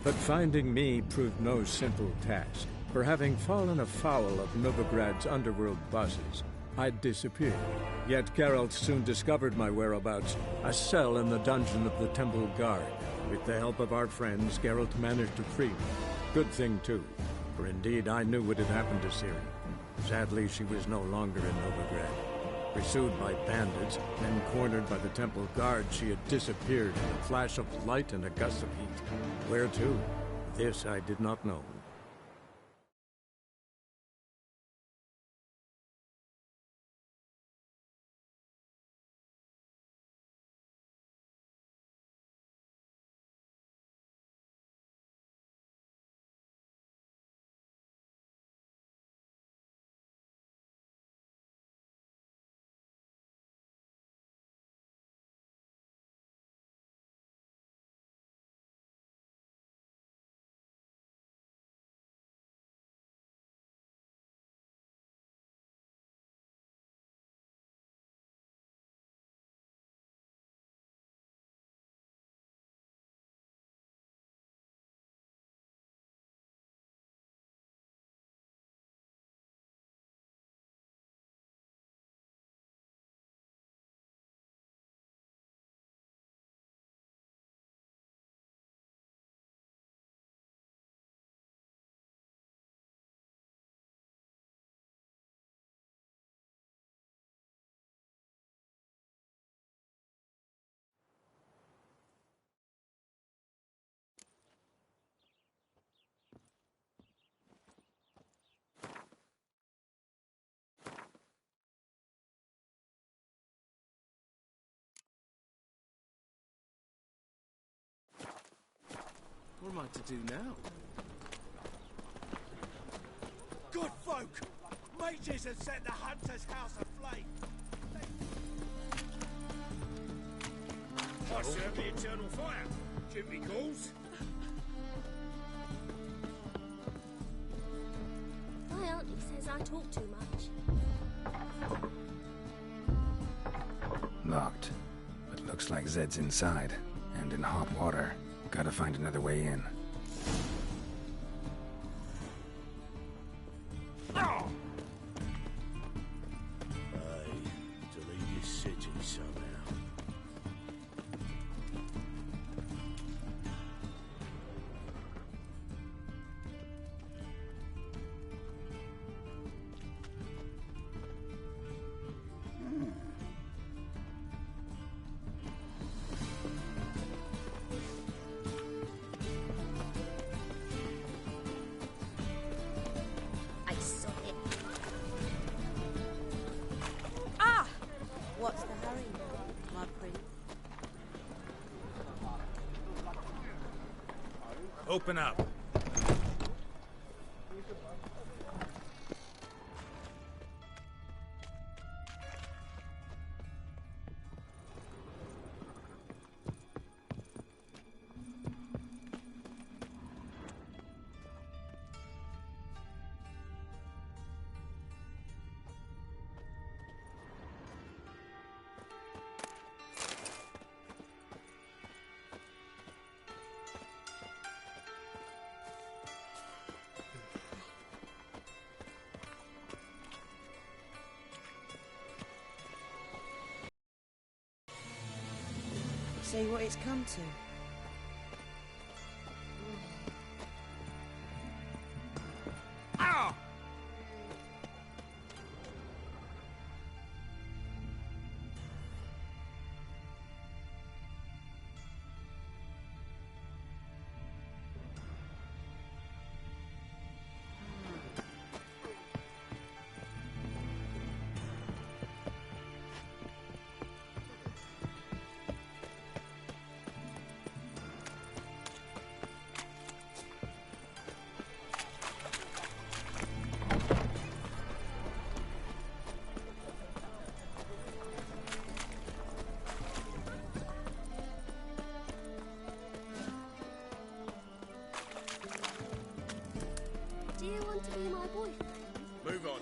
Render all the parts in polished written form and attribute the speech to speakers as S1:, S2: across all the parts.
S1: But finding me proved no simple task, for having fallen afoul of Novigrad's underworld bosses, I'd disappeared. Yet Geralt soon discovered my whereabouts, a cell in the dungeon of the Temple Guard. With the help of our friends, Geralt managed to free me. Good thing, too, for indeed I knew what had happened to Ciri. Sadly, she was no longer in Novigrad. Pursued by bandits, then cornered by the Temple Guard, she had disappeared in a flash of light and a gust of heat. Where to? This I did not know.
S2: What am I to do now?
S3: Good folk! Mages have set the hunter's house aflame! I serve the eternal fire. Duty calls.
S4: My auntie says I talk too much.
S5: Locked. But looks like Zed's inside. And in hot water. Gotta find another way in.
S3: Oh! To leave this city somehow.
S6: What's the hurry, my prince?
S7: Open up.
S6: See what it's come to.
S4: Do you want to be my boyfriend?
S3: Move on.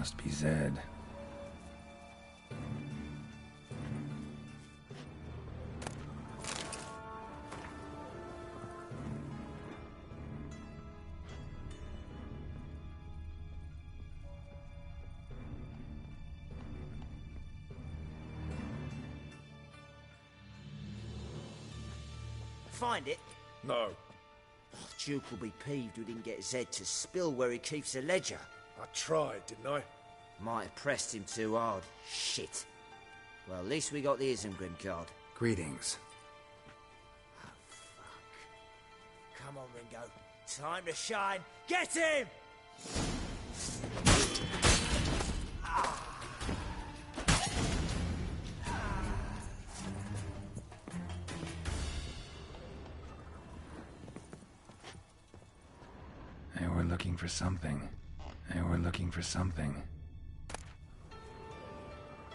S5: Must be Zed.
S7: Find it?
S3: No.
S7: Duke will be peeved we didn't get Zed to spill where he keeps the ledger.
S3: I tried, didn't I?
S7: Might have pressed him too hard. Shit. Well, at least we got the Isengrim card.
S5: Greetings.
S7: Oh, fuck. Come on, Ringo. Time to shine. Get him!
S5: They were looking for something. They were looking for something.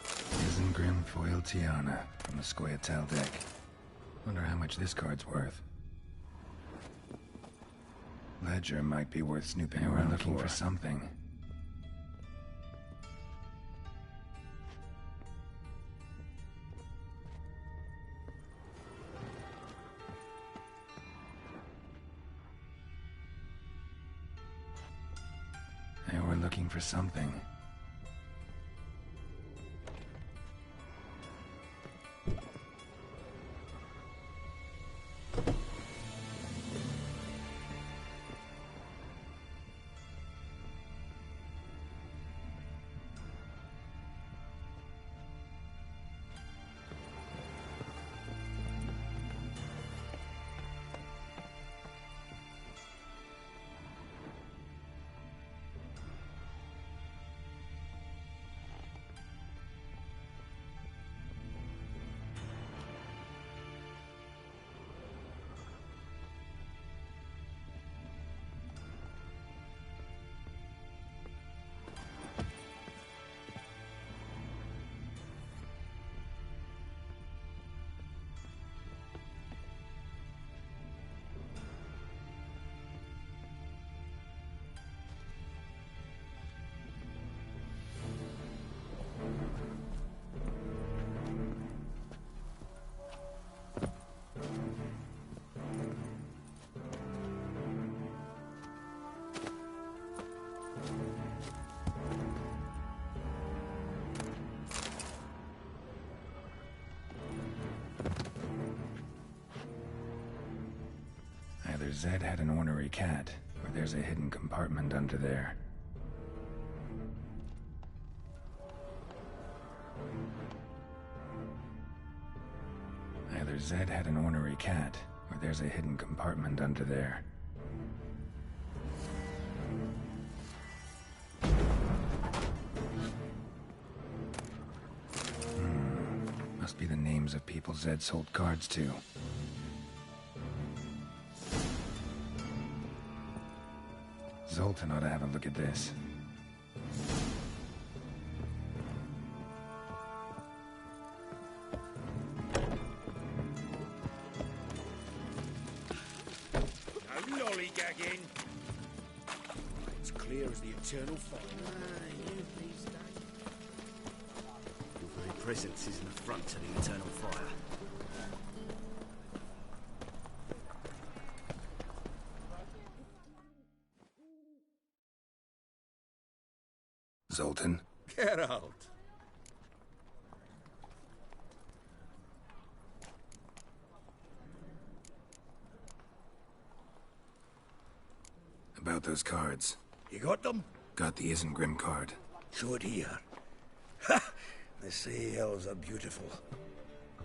S5: Isengrim foil Tiana from the Scoia'tael deck. Wonder how much this card's worth. Ledger might be worth snooping around for. They were looking for something. They were looking for something. Either Zed had an ornery cat, or there's a hidden compartment under there. Either Zed had an ornery cat, or there's a hidden compartment under there. Must be the names of people Zed sold cards to. Zoltan ought to have a look at this.
S3: No lollygagging. It's clear as the eternal fire.
S2: Your very presence is an affront to the eternal fire.
S5: Zoltan?
S3: Get out.
S5: About those cards.
S3: You got them?
S5: Got the Isengrim card.
S3: Show it here. Ha! They say elves are beautiful.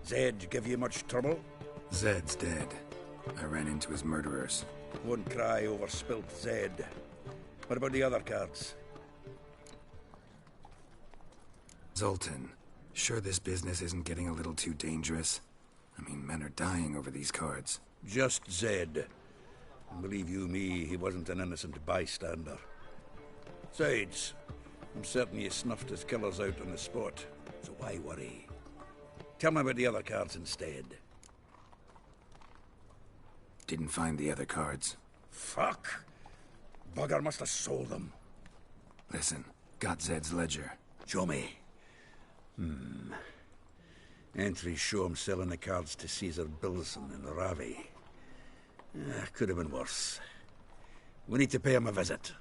S3: Zed give you much trouble?
S5: Zed's dead. I ran into his murderers.
S3: Won't cry over spilt Zed. What about the other cards?
S5: Zoltan, sure this business isn't getting a little too dangerous? I mean, men are dying over these cards.
S3: Just Zed. And believe you me, he wasn't an innocent bystander. Besides, I'm certain you snuffed his killers out on the spot, so why worry? Tell me about the other cards instead.
S5: Didn't find the other cards.
S3: Fuck! Bugger must have sold them.
S5: Listen, Got Zed's ledger.
S3: Show me. Entries show him selling the cards to Caesar Bilson in Ravi. Could have been worse. We need to pay him a visit.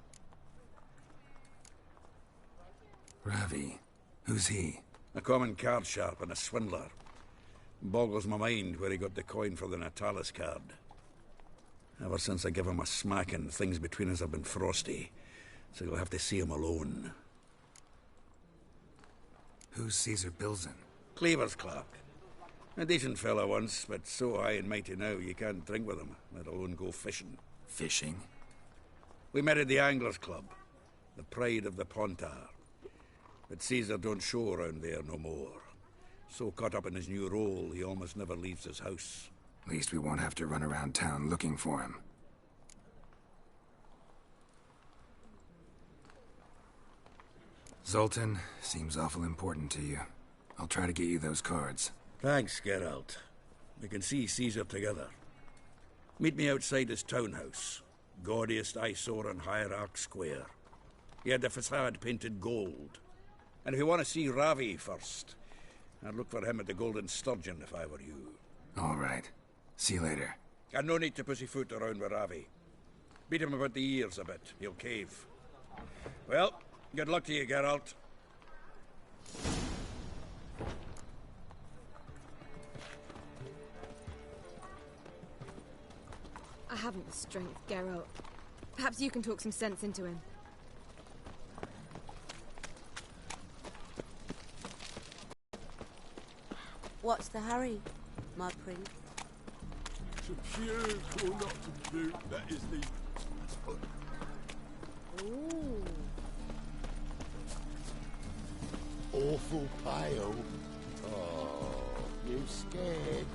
S5: Ravi? Who's he?
S3: A common card sharp and a swindler. Boggles my mind where he got the coin for the Natalis card. Ever since I gave him a smacking, things between us have been frosty. So you'll have to see him alone.
S5: Who's Caesar Bilson?
S3: Cleaver's clerk. A decent fellow once, but so high and mighty now you can't drink with him, let alone go fishing.
S5: Fishing?
S3: We met at the Anglers Club, the pride of the Pontar. But Caesar don't show around there no more. So caught up in his new role, he almost never leaves his house.
S5: At least we won't have to run around town looking for him. Zoltan, seems awful important to you. I'll try to get you those cards.
S3: Thanks, Geralt. We can see Caesar together. Meet me outside his townhouse. Gaudiest eyesore on Hierarch Square. He had the facade painted gold. And if you want to see Ravi first, I'd look for him at the Golden Sturgeon if I were you.
S5: All right. See you later.
S3: And no need to pussyfoot around with Ravi. Beat him about the ears a bit. He'll cave. Well, good luck to you, Geralt.
S8: I haven't the strength, Geralt. Perhaps you can talk some sense into him.
S6: What's the hurry, my prince?
S9: To puke or not to puke, that is the...
S6: Ooh.
S9: Awful pale. Oh, you scared?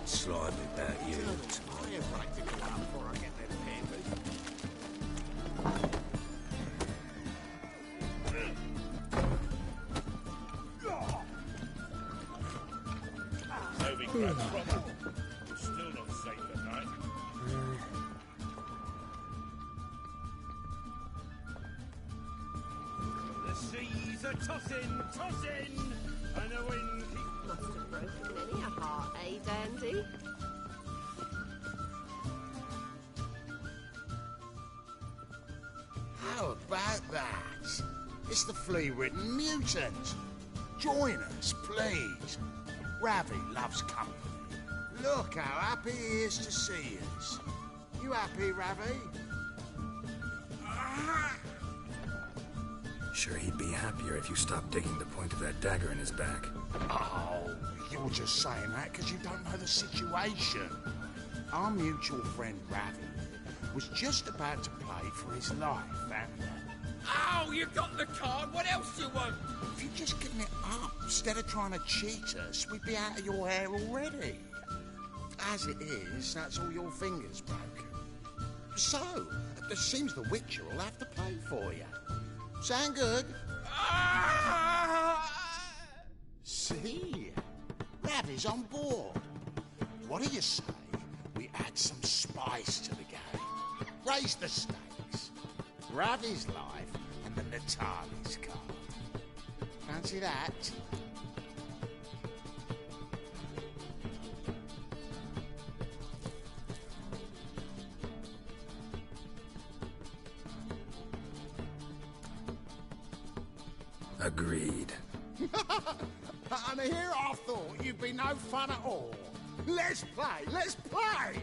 S3: Slimy about you.
S9: I am right to go out before I get them papers.
S10: Toby Grat's problem. Still not safe at night. The seas are tossing, tossing, and the wind keeps...
S11: Must have broken many a heart, eh, Dandy?
S9: How about that? It's the flea-ridden mutant. Join us, please. Ravi loves company. Look how happy he is to see us. You happy, Ravi?
S5: Sure, he'd be happier if you stopped digging the point of that dagger in his back.
S9: Oh, you're just saying that because you don't know the situation. Our mutual friend Ravi was just about to play for his life, and...
S7: Oh, you got the card. What else do you want?
S9: If you'd just given it up instead of trying to cheat us, we'd be out of your hair already. As it is, that's all your fingers broken. So, it seems the Witcher will have to pay for you. Sound good? See? Ravi's on board. What do you say we add some spice to the game? Raise the stakes. Ravi's life and the Natali's card. Fancy that?
S5: Agreed.
S9: And here I thought you'd be no fun at all. Let's play, let's play!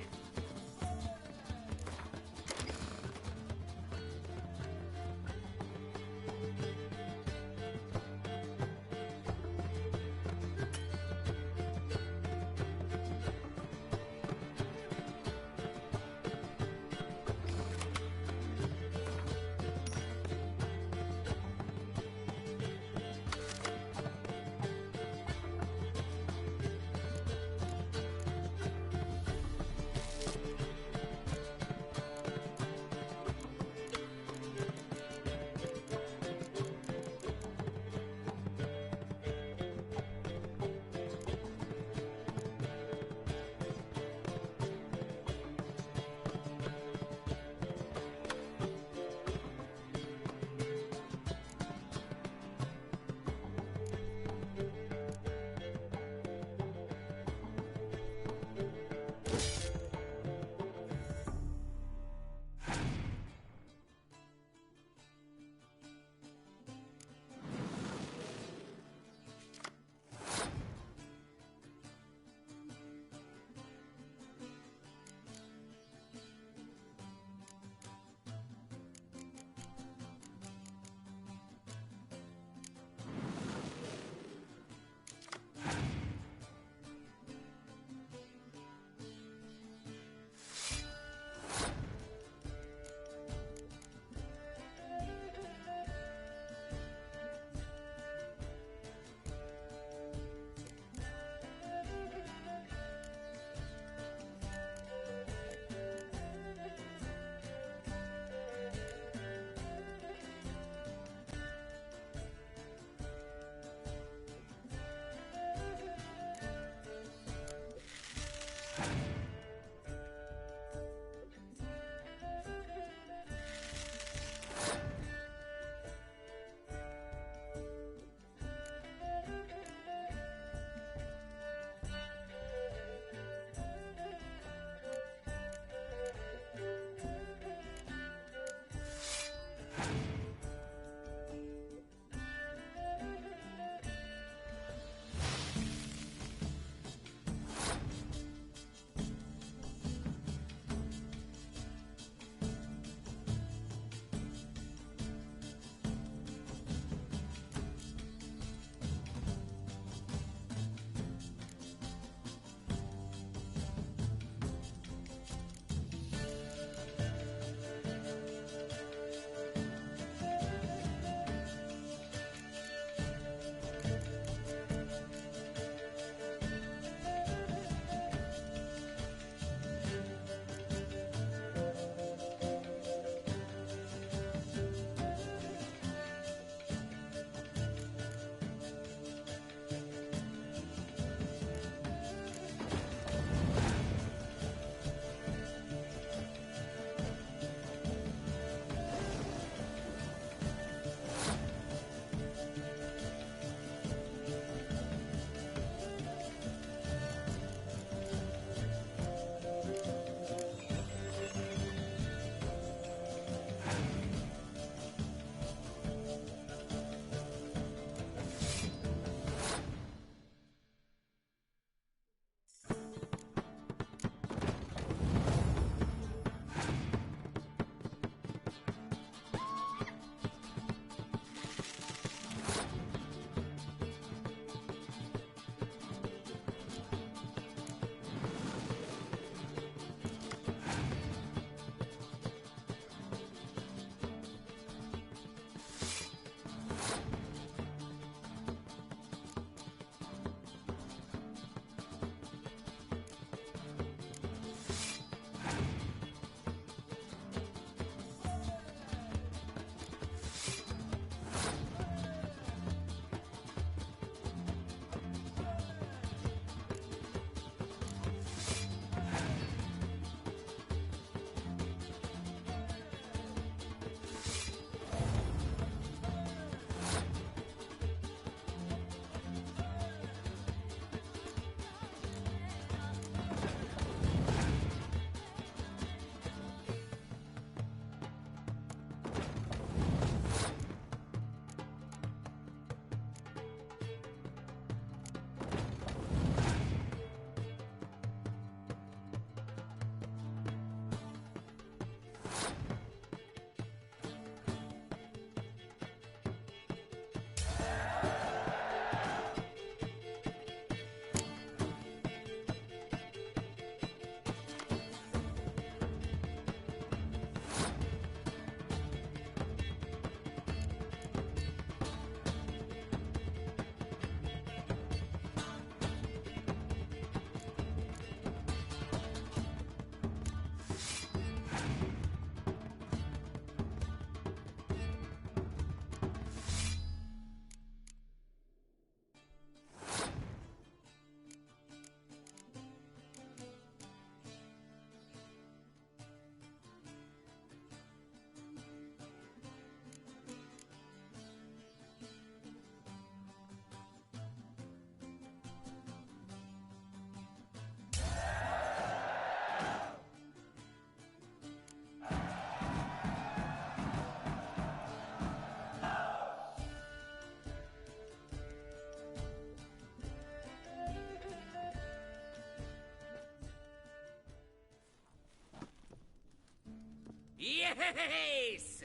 S10: Yes!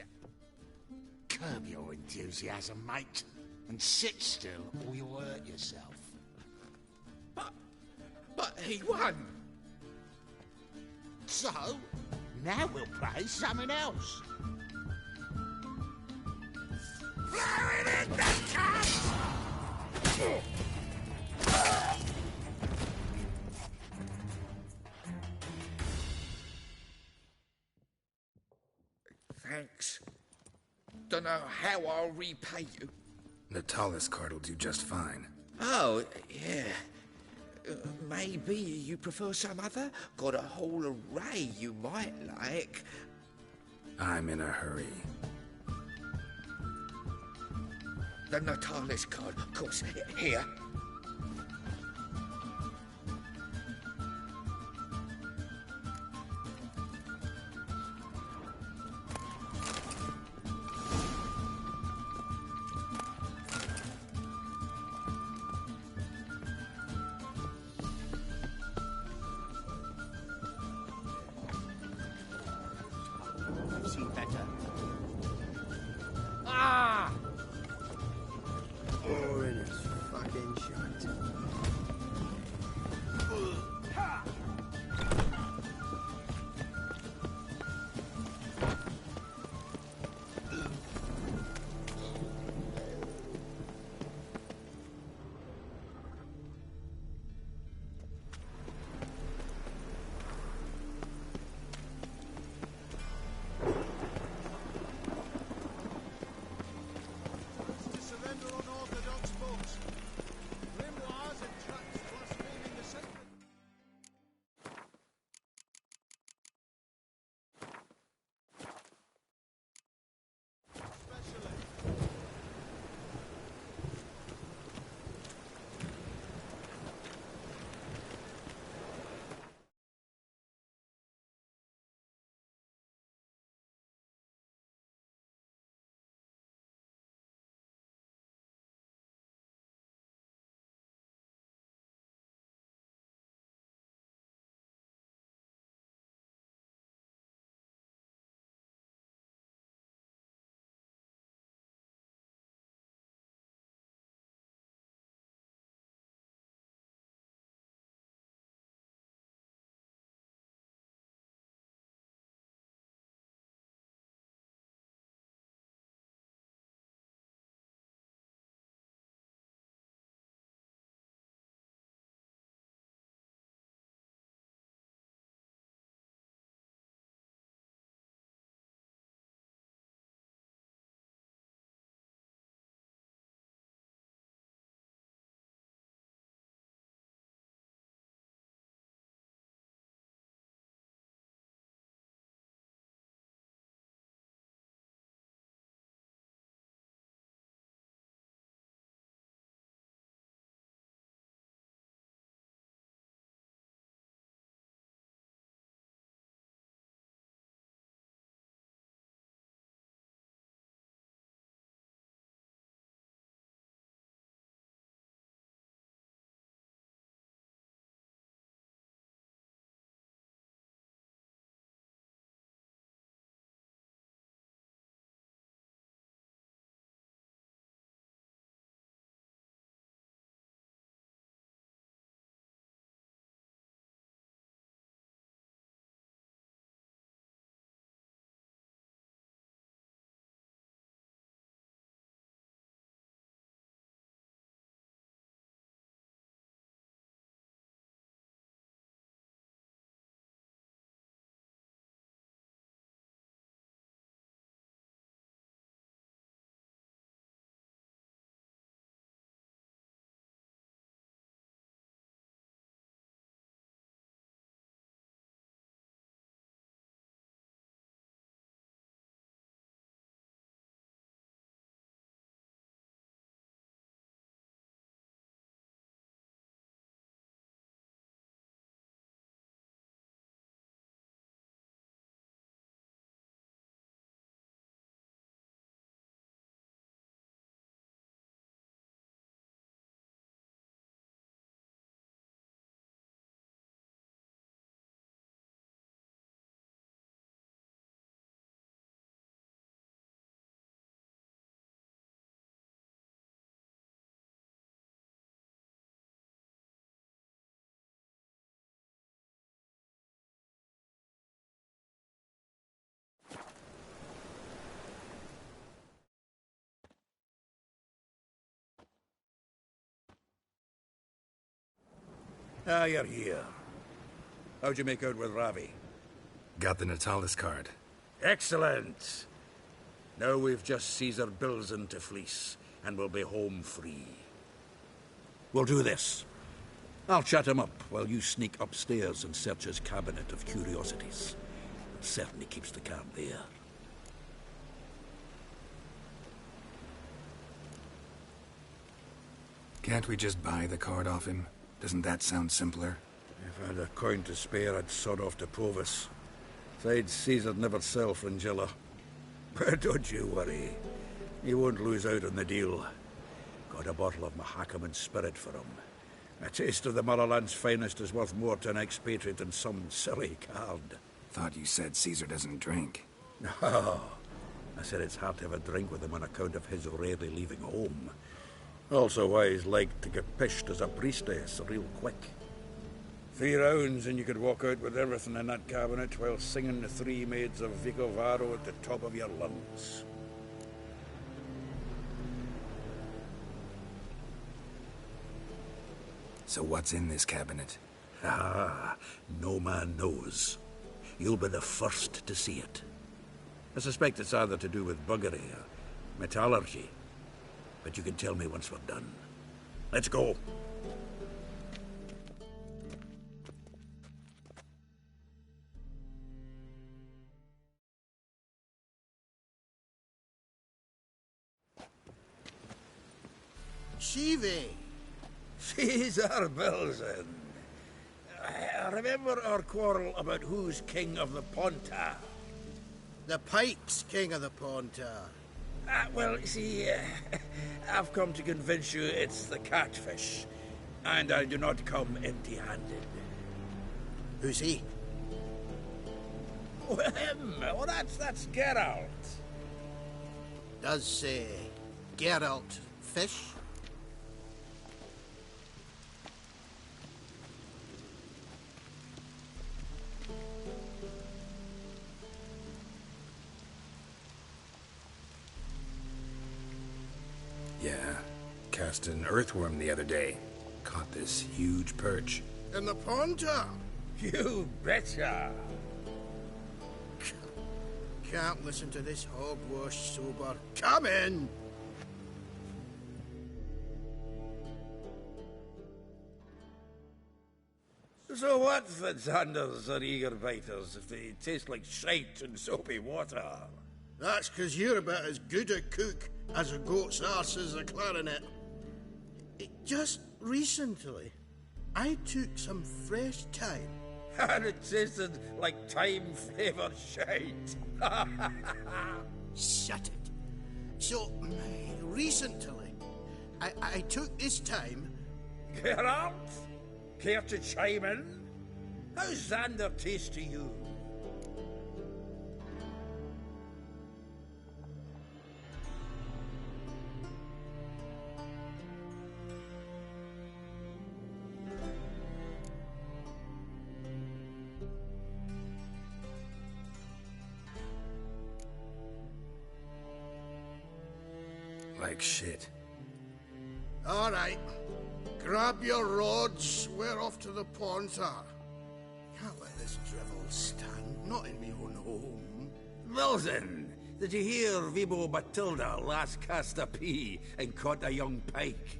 S9: Curb your enthusiasm, mate, and sit still or you'll hurt yourself.
S10: But he won!
S9: So, now we'll play something else. Blow it in the cup!
S10: Thanks. Don't know how I'll repay you.
S5: Natalis card will do just fine.
S10: Oh, yeah. Maybe you prefer some other? Got a whole array you might like.
S5: I'm in a hurry.
S10: The Natalis card, of course. Here.
S2: See better.
S10: Ah!
S2: Or in its fucking shite.
S3: Ah, you're here. How'd you make out with Ravi?
S5: Got the Natalis card.
S3: Excellent! Now we've just Caesar Bilzen to fleece, and we'll be home free. We'll do this. I'll chat him up while you sneak upstairs and search his cabinet of curiosities. It certainly keeps the camp there.
S5: Can't we just buy the card off him? Doesn't that sound simpler?
S3: If I had a coin to spare, I'd sod off to Provis. Besides, Caesar'd never sell Fringilla. But don't you worry. He won't lose out on the deal. Got a bottle of Mahakaman spirit for him. A taste of the motherland's finest is worth more to an expatriate than some silly card.
S5: Thought you said Caesar doesn't drink.
S3: No. I said it's hard to have a drink with him on account of his rarely leaving home. Also why he's like to get pished as a priestess real quick. 3 rounds and you could walk out with everything in that cabinet while singing the 3 maids of Vicovaro at the top of your lungs.
S5: So what's in this cabinet?
S3: Ah, no man knows. You'll be the first to see it. I suspect it's either to do with buggery or metallurgy. But you can tell me once we're done. Let's go.
S9: Shivi!
S3: Caesar Bilzen. Remember our quarrel about who's king of the Pontar?
S9: The Pike's king of the Pontar.
S3: Well, see, I've come to convince you it's the catfish. And I do not come empty-handed.
S9: Who's he?
S3: Well, him. Well, that's Geralt.
S9: Does say Geralt fish?
S5: Yeah, cast an earthworm the other day. Caught this huge perch.
S9: In the Pontar?
S3: You betcha.
S9: Can't listen to this hogwash sober. Come in!
S3: So what, Fitzanders or eager biters, if they taste like shite and soapy water?
S9: That's 'cause you're about as good a cook as a goat's arse is a clarinet. Just recently, I took some fresh thyme.
S3: And it tasted like thyme-flavoured shite.
S9: Shut it. So, recently, I took this thyme.
S3: Geralt? Care to chime in? How's Xander taste to you?
S5: Like shit.
S9: All right. Grab your rods. We're off to the Pontar. Can't let this drivel stand. Not in me own home.
S3: Wilson, did you hear Vibo Matilda last cast a pea and caught a young pike?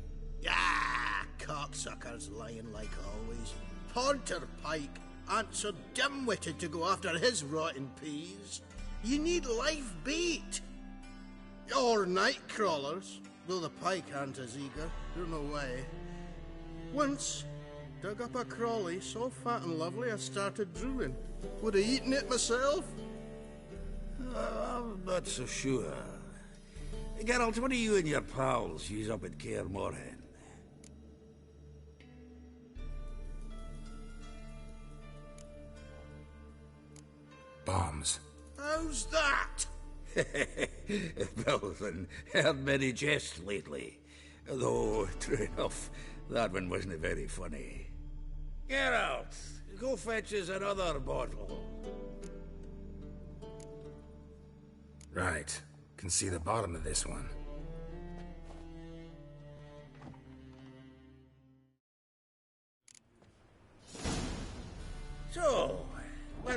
S9: Ah, cocksuckers lying like always. Pontar pike aren't so dim-witted to go after his rotten peas. You need live bait. Or night crawlers, though the pike aren't as eager. Don't know why. Once, dug up a crawly so fat and lovely I started drooling. Would have eaten it myself.
S3: I'm not so sure. Geralt, what do you and your pals use up at Kaer Morhen?
S5: Bombs.
S9: How's that?
S3: Belthan, heard many jests lately. Though, true enough, that one wasn't very funny. Geralt, go fetch us another bottle.
S5: Right. Can see the bottom of this one.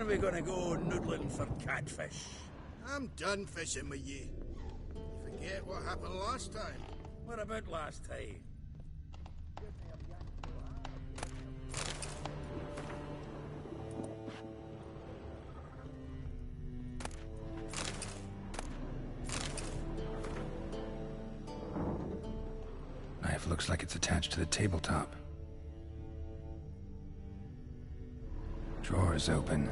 S3: are we gonna go noodling for catfish?
S9: I'm done fishing with you. You forget what happened last time?
S3: What about last time?
S5: Knife looks like it's attached to the tabletop. Drawer's open.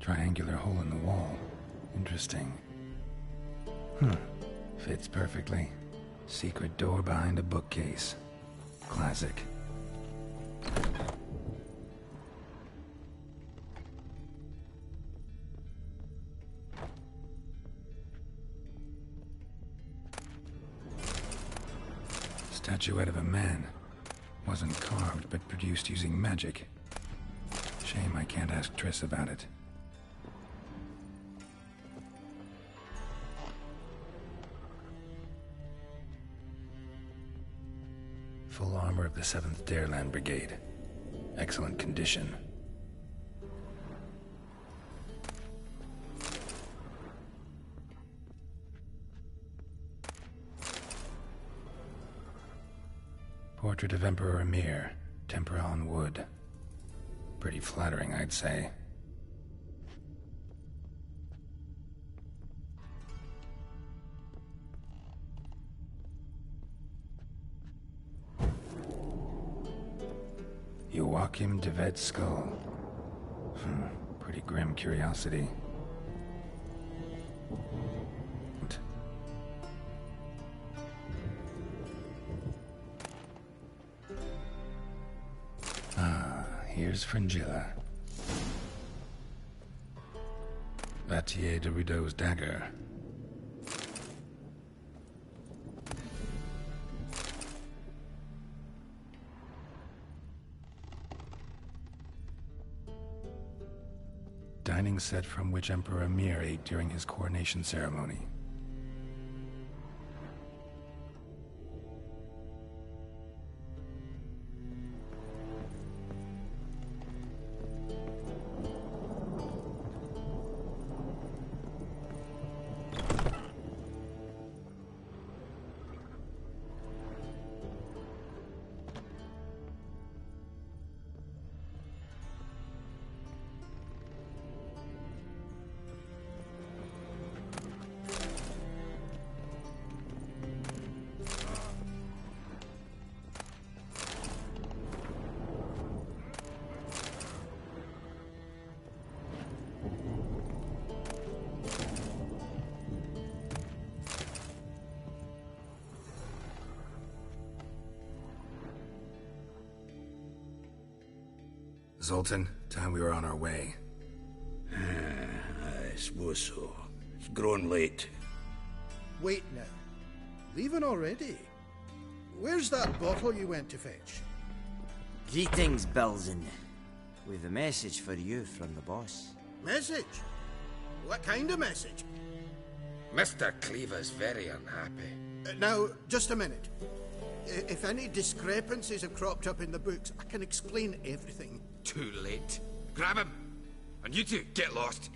S5: Triangular hole in the wall. Interesting. Fits perfectly. Secret door behind a bookcase. Classic. Statuette of a man. Wasn't carved, but produced using magic. Shame I can't ask Triss about it. Full armor of the 7th Dareland Brigade. Excellent condition. Portrait of Emperor Emir, tempera on wood. Pretty flattering, I'd say. Joachim de Ved's skull. Pretty grim curiosity. Here's Fringilla. Vatier de Rideau's dagger. Dining set from which Emperor Emir ate during his coronation ceremony. Zoltan, time we were on our way.
S3: I suppose so. It's grown late.
S9: Wait now. Leaving already? Where's that bottle you went to fetch?
S7: Greetings, Belzen. We've a message for you from the boss.
S9: Message? What kind of message?
S10: Mr. Cleaver's very unhappy.
S9: Now, just a minute. If any discrepancies have cropped up in the books, I can explain everything.
S10: Too late. Grab him! And you two, get lost.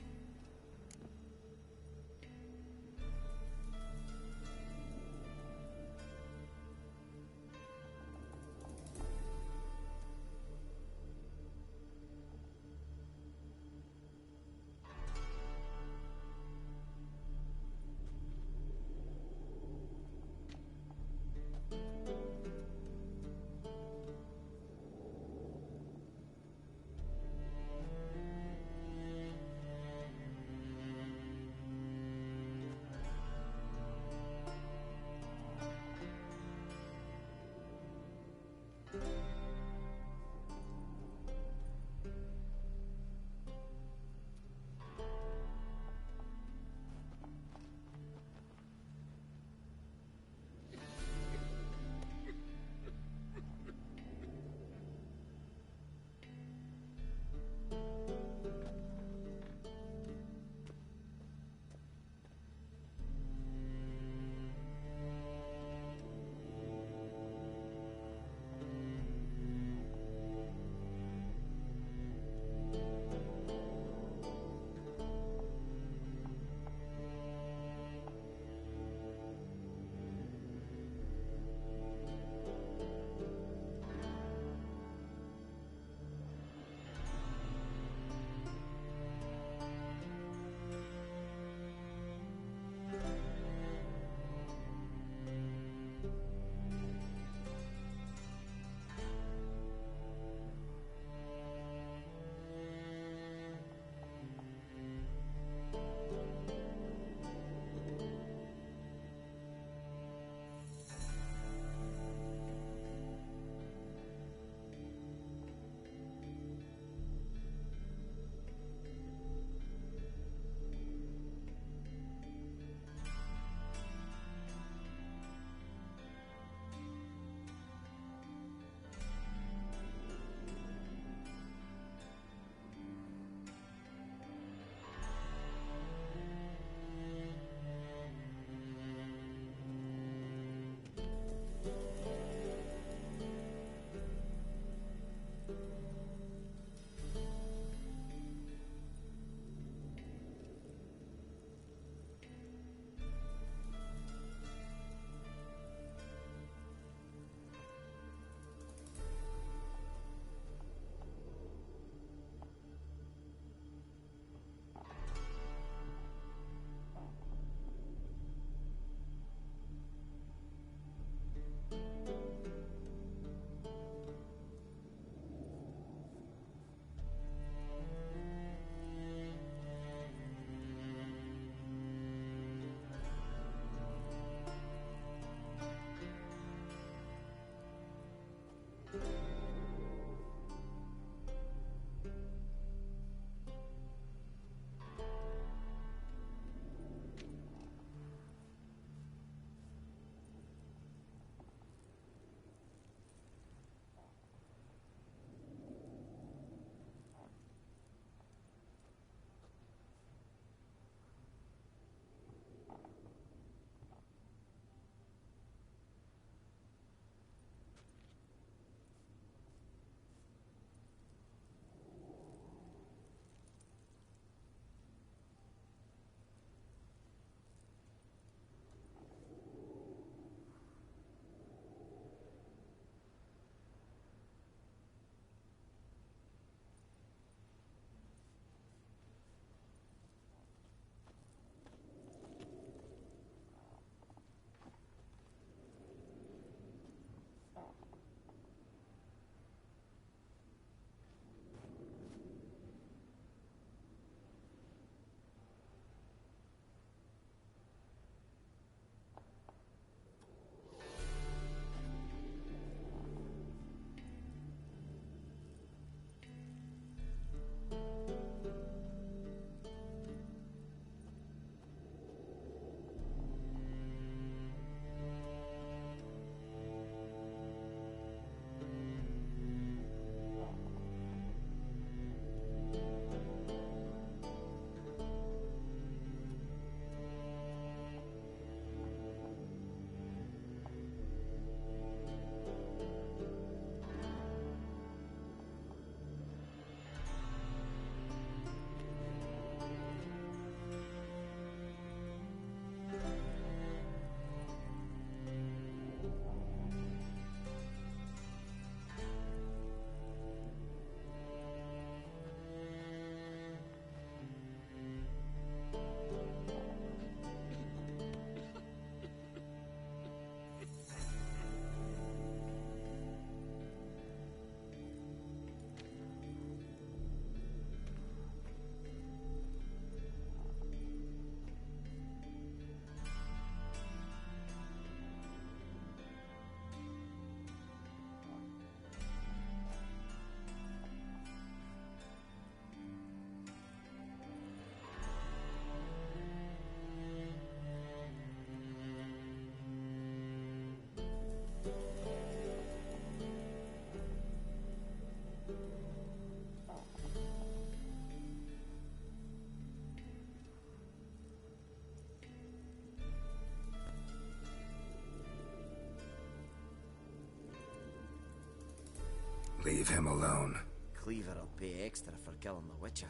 S5: Leave him alone.
S2: Cleaver'll pay extra for killing the Witcher.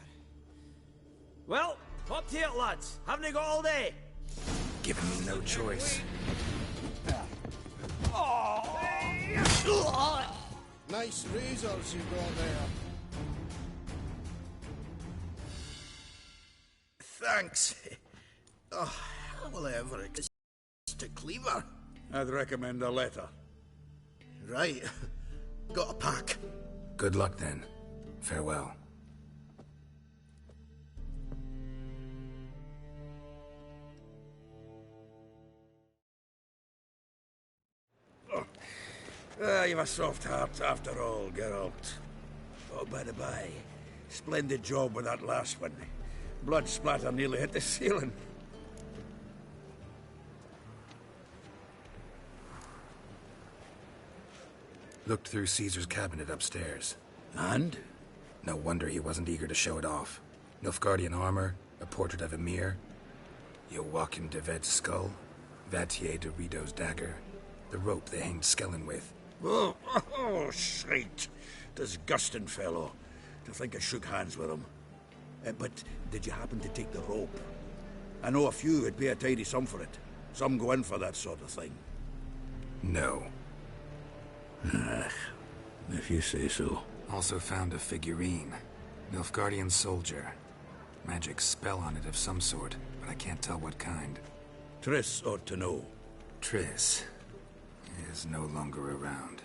S2: Well, up to it, lads. Haven't you got all day?
S5: Giving me no choice.
S9: Nice razors you got there. Thanks. Oh, how will I ever exist to Cleaver?
S3: I'd recommend a letter.
S9: Right. Got a pack.
S5: Good luck then. Farewell.
S3: You've a soft heart after all, Geralt. Oh, by the by, splendid job with that last one. Blood splatter nearly hit the ceiling.
S5: Looked through Caesar's cabinet upstairs.
S3: And?
S5: No wonder he wasn't eager to show it off. Nilfgaardian armor, a portrait of Emir, Joachim de Ved's skull, Vatier de Rideau's dagger, the rope they hanged Skellen with.
S3: Oh, shite. Disgusting fellow. To think I shook hands with him. But did you happen to take the rope? I know a few would pay a tidy sum for it. Some go in for that sort of thing.
S5: No.
S3: If you say so.
S5: Also found a figurine. Nilfgaardian soldier. Magic spell on it of some sort, but I can't tell what kind.
S3: Triss ought to know.
S5: Triss is no longer around.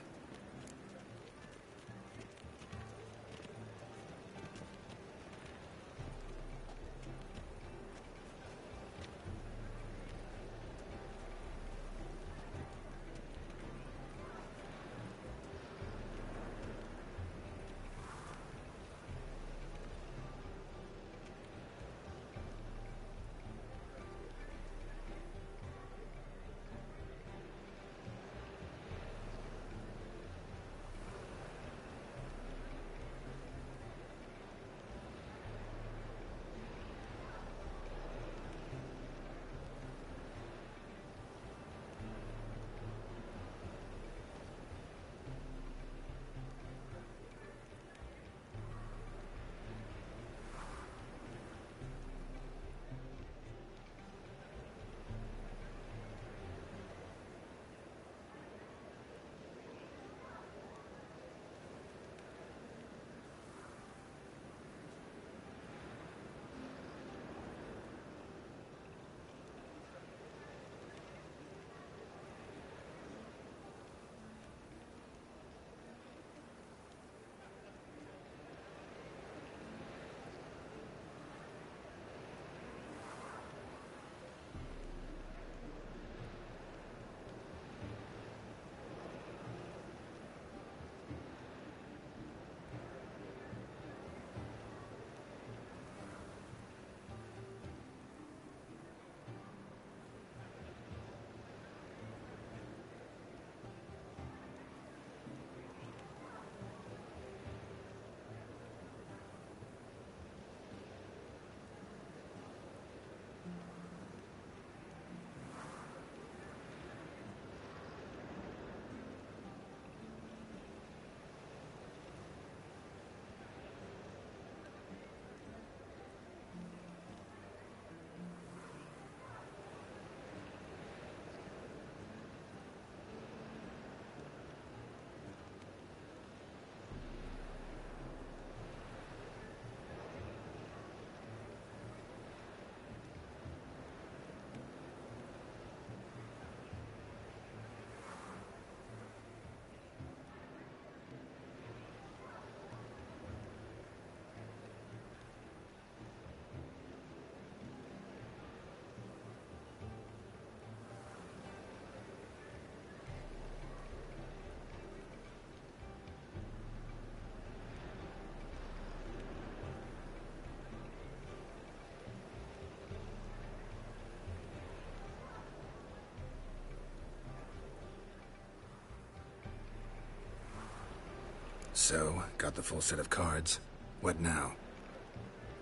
S5: So, got the full set of cards. What now?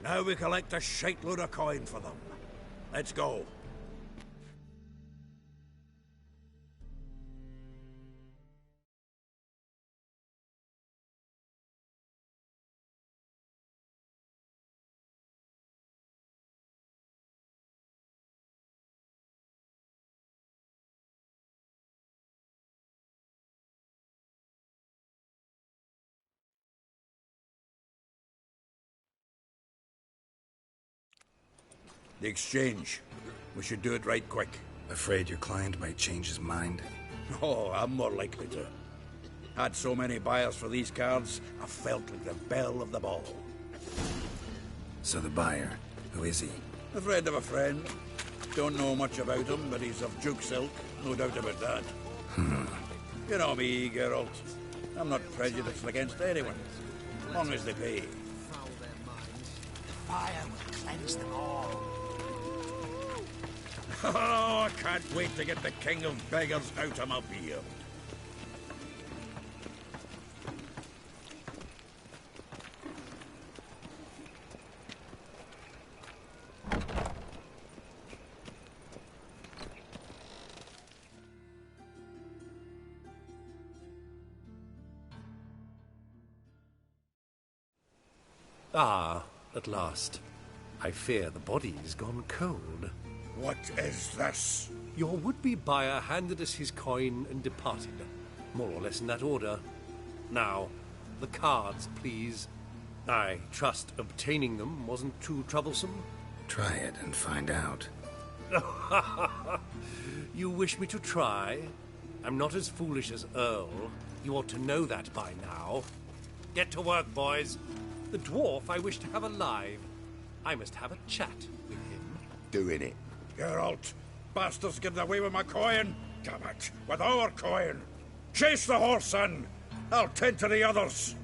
S3: Now we collect a shitload of coin for them. Let's go. The exchange. We should do it right quick.
S5: Afraid your client might change his mind?
S3: Oh, I'm more likely to. Had so many buyers for these cards, I felt like the belle of the ball.
S5: So the buyer, who is he?
S3: A friend of a friend. Don't know much about him, but he's of Duke's ilk, no doubt about that. You know me, Geralt. I'm not prejudiced against anyone, as long as they pay.
S9: Fire will cleanse them all.
S3: Oh, I can't wait to get the king of beggars out of my beard.
S12: Ah, at last. I fear the body's gone cold.
S3: What is this?
S12: Your would-be buyer handed us his coin and departed. More or less in that order. Now, the cards, please. I trust obtaining them wasn't too troublesome?
S5: Try it and find out.
S12: You wish me to try? I'm not as foolish as Earl. You ought to know that by now. Get to work, boys. The dwarf I wish to have alive. I must have a chat with him.
S3: Doing it. Geralt, bastards getting away with my coin. Damn it, with our coin. Chase the horse, son. I'll tend to the others.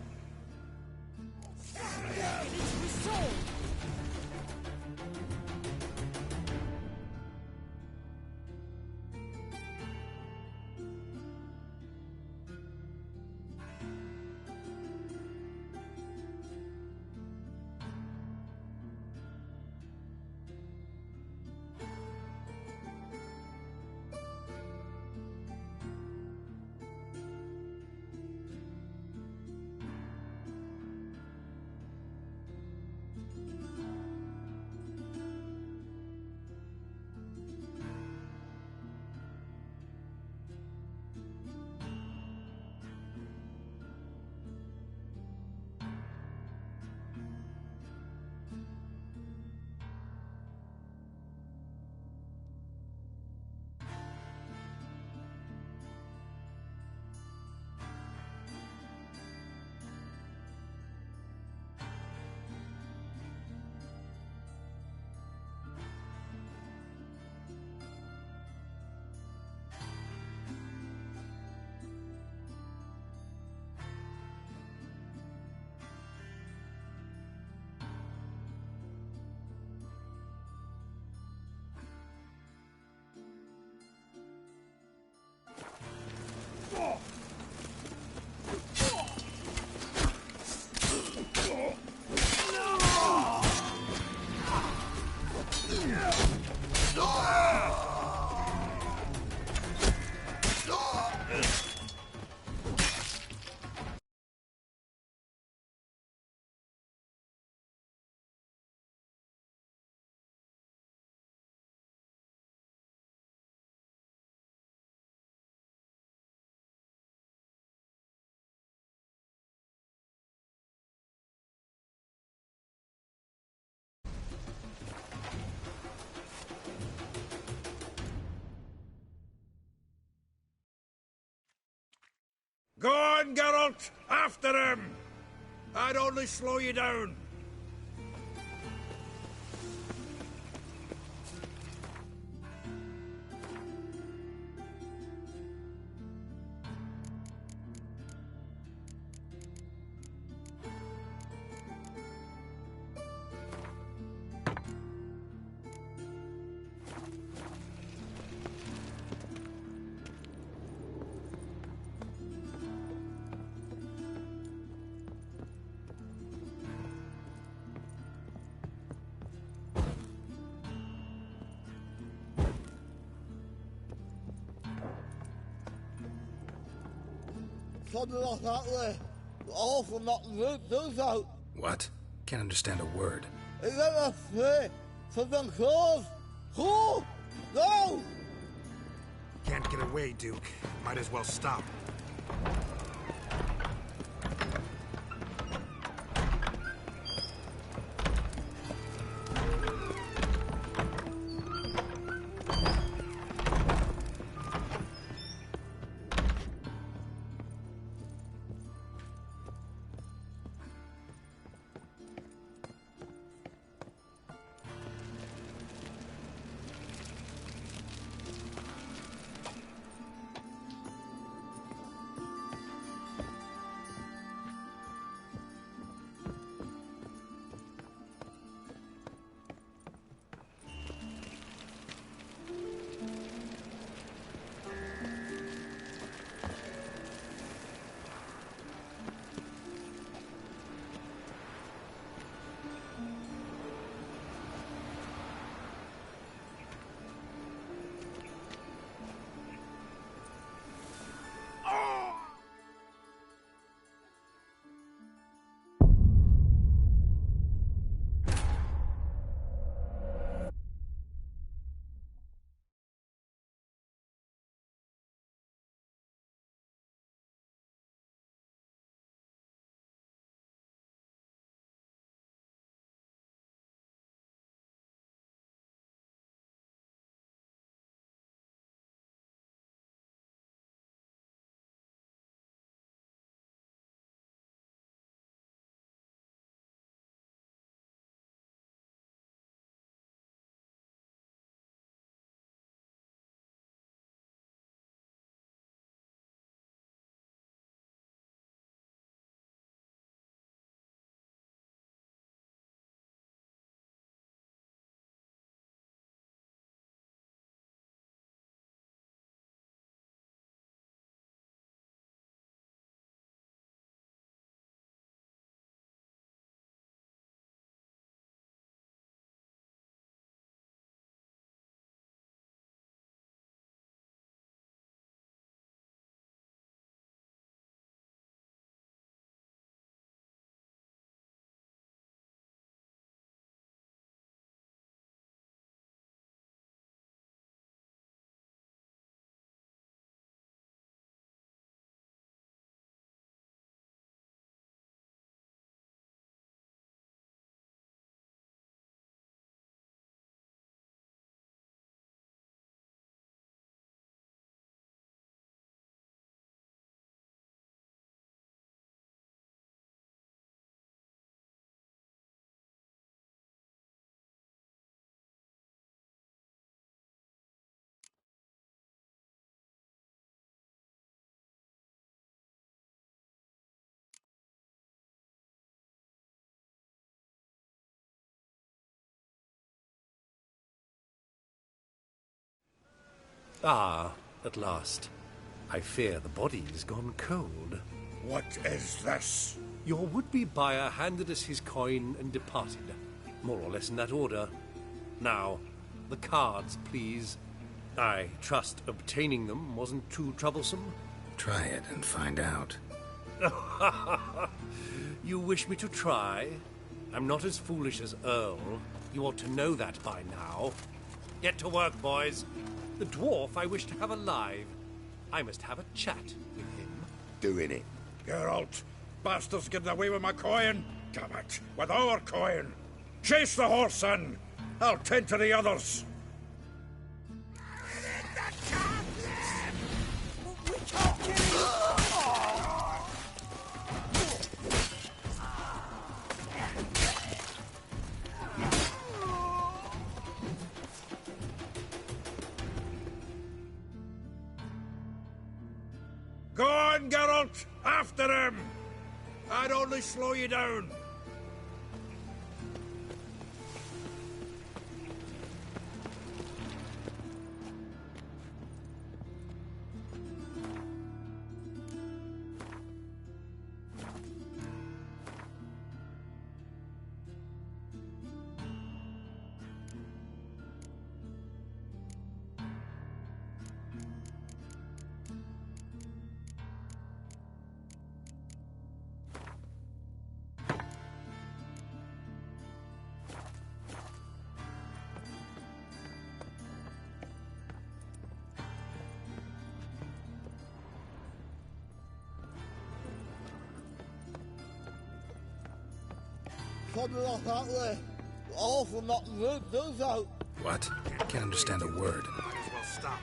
S3: Go on, Geralt! After him! I'd only slow you down.
S13: Something like that way. All from knocking those out.
S5: What? Can't understand a word.
S13: Is that a play? Something close? Who? No!
S5: Can't get away, Duke. Might as well stop.
S12: Ah, at last. I fear the body's gone cold.
S3: What is this?
S12: Your would-be buyer handed us his coin and departed. More or less in that order. Now, the cards, please. I trust obtaining them wasn't too troublesome.
S5: Try it and find out.
S12: You wish me to try? I'm not as foolish as Earl. You ought to know that by now. Get to work, boys. The dwarf I wish to have alive. I must have a chat with him.
S3: Doing it. Geralt, bastards getting away with my coin. Damn it, with our coin. Chase the horse in. I'll tend to the others. Go on, Geralt! After him! I'd only slow you down.
S13: Something like that way. All for not good, does out.
S5: What? Can't understand a word.
S9: Might as well stop.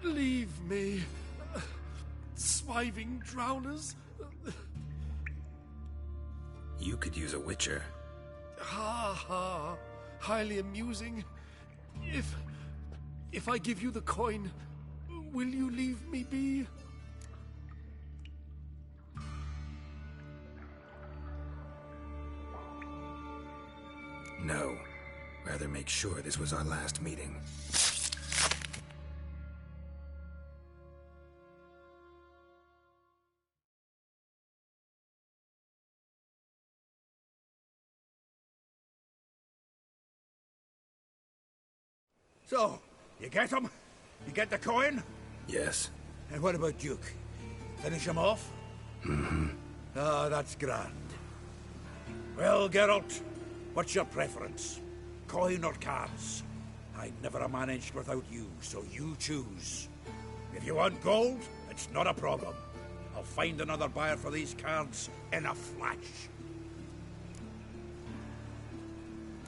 S12: Leave me, swiving drowners.
S5: You could use a witcher.
S12: Ha ha, highly amusing. If I give you the coin, will you leave me be?
S5: No. Rather make sure this was our last meeting.
S3: So, you get him? You get the coin?
S5: Yes.
S3: And what about Duke? Finish him off?
S5: Mm-hmm.
S3: Ah, that's grand. Well, Geralt, what's your preference? Coin or cards? I'd never have managed without you, so you choose. If you want gold, it's not a problem. I'll find another buyer for these cards in a flash.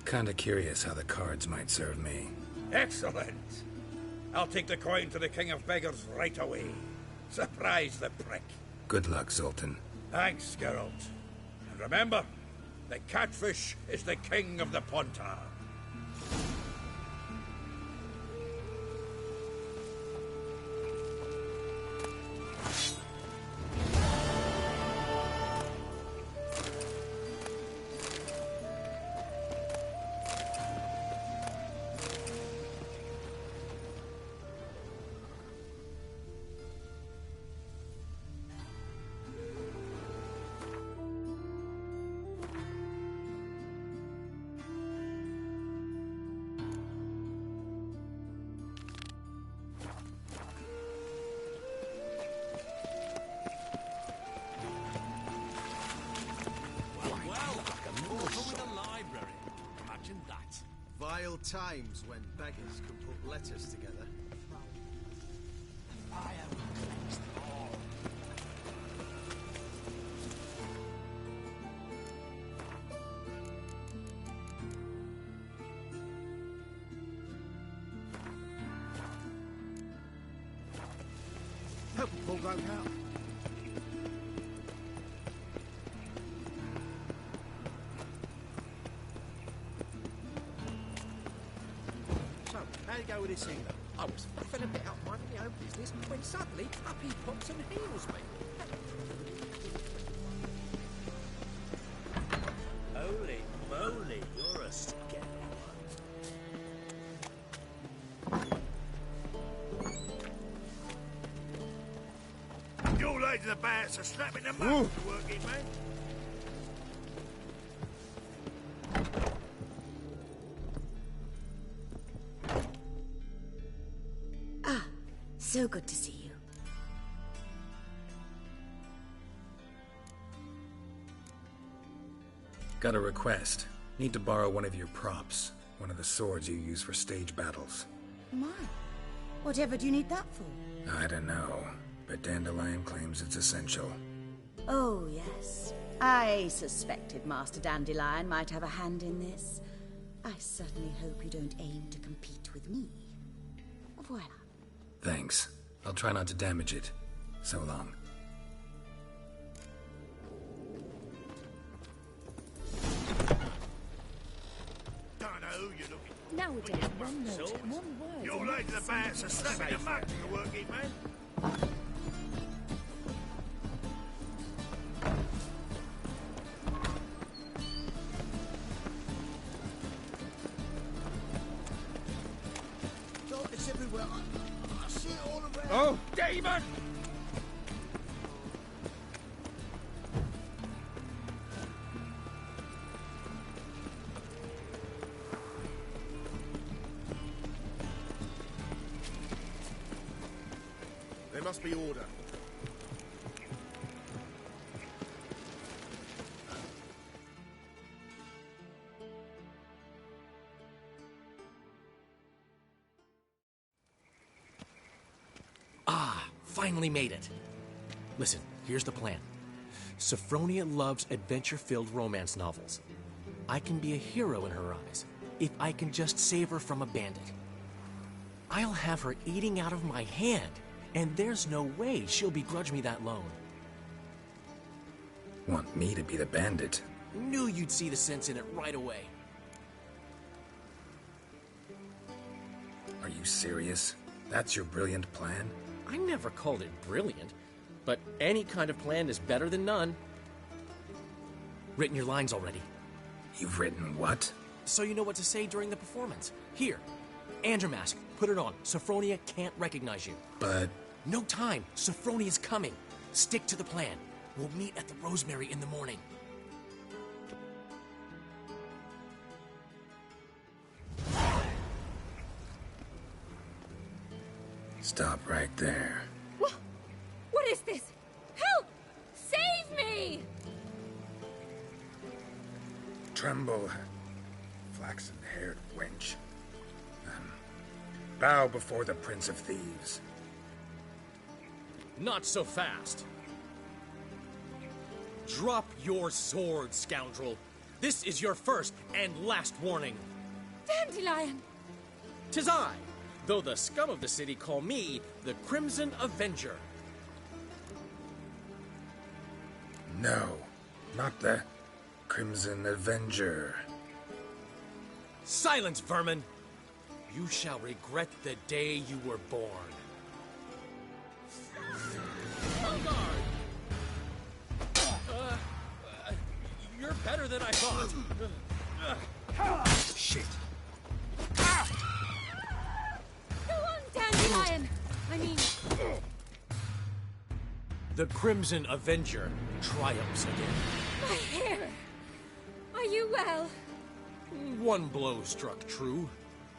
S5: Kinda curious how the cards might serve me.
S3: Excellent. I'll take the coin to the King of Beggars right away. Surprise the prick.
S5: Good luck, Zoltan.
S3: Thanks, Geralt. And remember, the catfish is the king of the Pontar.
S14: Vile times when beggars can put letters together.
S9: Help them pull that out.
S15: How you go with this healer? I was faffing a bit out minding my own business when suddenly up he pops and heals me.
S7: Holy moly, you're a scary
S9: one. Your ladies about so snapping them up, working man.
S6: So good to see you.
S5: Got a request. Need to borrow one of your props. One of the swords you use for stage battles.
S6: My. Whatever do you need that for?
S5: I don't know, but Dandelion claims it's essential.
S6: Oh, yes. I suspected Master Dandelion might have a hand in this. I certainly hope you don't aim to compete with me. Voilà.
S5: Thanks. I'll try not to damage it. So long.
S9: Don't know who you're looking for.
S8: Nowadays, one note, one word.
S9: Your ladies about so snapping them up, you working man. It's everywhere. I see it all around.
S3: Oh, Damon!
S14: There must be order.
S15: Finally made it. Listen, here's the plan. Sophronia loves adventure-filled romance novels. I can be a hero in her eyes if I can just save her from a bandit. I'll have her eating out of my hand, and there's no way she'll begrudge me that loan.
S5: Want me to be the bandit?
S15: Knew you'd see the sense in it right away.
S5: Are you serious? That's your brilliant plan?
S15: I never called it brilliant, but any kind of plan is better than none. Written your lines already.
S5: You've written what?
S15: So you know what to say during the performance. Here, Andromask, put it on. Sophronia can't recognize you.
S5: But...
S15: No time. Sophronia's coming. Stick to the plan. We'll meet at the Rosemary in the morning.
S5: Stop right there.
S8: What is this? Help! Save me!
S5: Tremble, flaxen-haired wench. Bow before the Prince of Thieves.
S15: Not so fast. Drop your sword, scoundrel. This is your first and last warning.
S8: Dandelion!
S15: 'Tis I, though the scum of the city call me the Crimson Avenger.
S5: No, not the Crimson Avenger.
S15: Silence, vermin! You shall regret the day you were born. On guard! You're better than I thought.
S5: Shit.
S8: Go on, Dandelion! I mean...
S15: The Crimson Avenger triumphs again.
S8: My hair! Are you well?
S15: One blow struck true.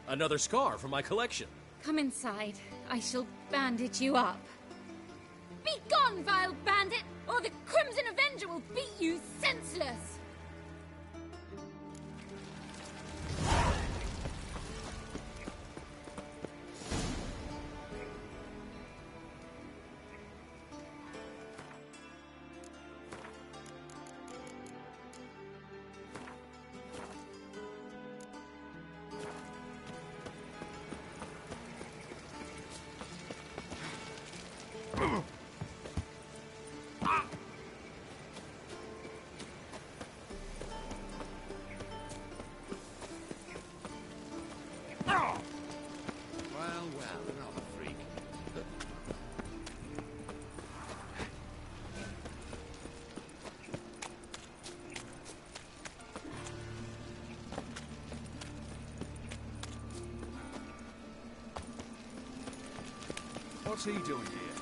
S15: Another scar from my collection.
S16: Come inside. I shall bandage you up. Be gone, vile bandit, or the Crimson Avenger will beat you senseless!
S9: Well, another freak.
S14: What's he doing here?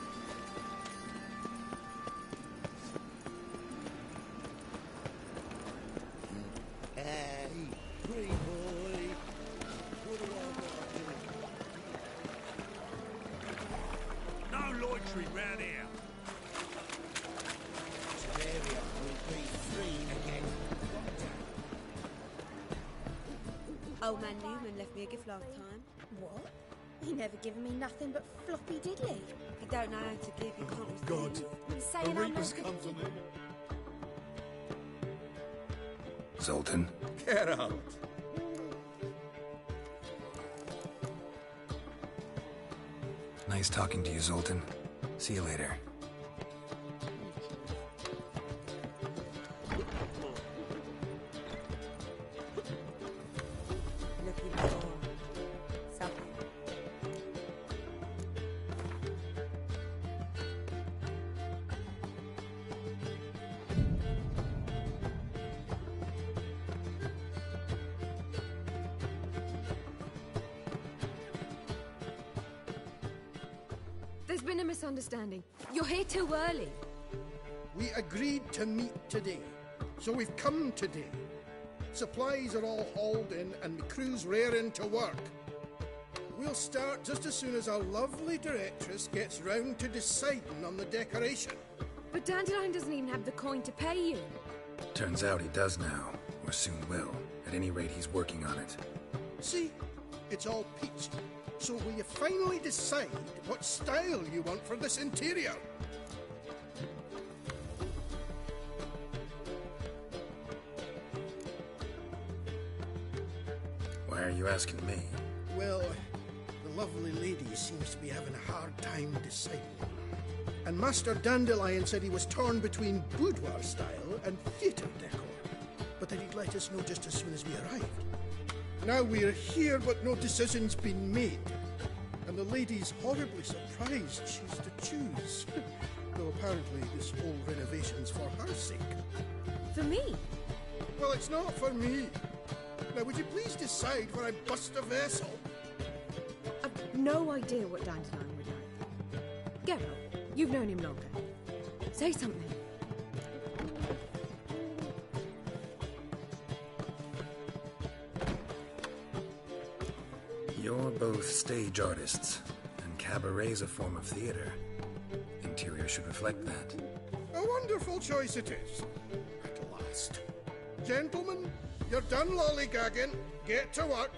S13: Hey, pretty boy. What do I
S9: No loitering round here.
S7: Area will be free again.
S17: Old man Newman left me a gift last time.
S4: What? He never given me nothing but floppy diddly.
S17: If you don't know how to give, you can't receive.
S13: God.
S4: He's saying I'm not good.
S13: come for me.
S5: Zoltan?
S3: Get out.
S5: Nice talking to you, Zoltan. See you later.
S17: Looking for something.
S8: There's been a misunderstanding. You're here too early.
S18: We agreed to meet today, so we've come today. Supplies are all hauled in and the crew's raring to work. We'll start just as soon as our lovely directress gets round to deciding on the decoration.
S8: But Dandelion doesn't even have the coin to pay you.
S5: Turns out he does now, or soon will. At any rate, he's working on it.
S18: See, it's all peached. So will you finally decide what style you want for this interior?
S5: Why are you asking me?
S18: Well, the lovely lady seems to be having a hard time deciding. And Master Dandelion said he was torn between boudoir style and theatre decor, but that he'd let us know just as soon as we arrived. Now we're here, but no decision's been made. And the lady's horribly surprised she's to choose. Though apparently this whole renovation's for her sake.
S8: For me?
S18: Well, it's not for me. Now, would you please decide where I bust a vessel?
S8: I've no idea what Dandelion would like. Geralt, you've known him longer. Say something.
S5: You're both stage artists, and cabaret's a form of theater. Interior should reflect that.
S18: A wonderful choice it is. At last. Gentlemen, you're done lollygagging. Get to work.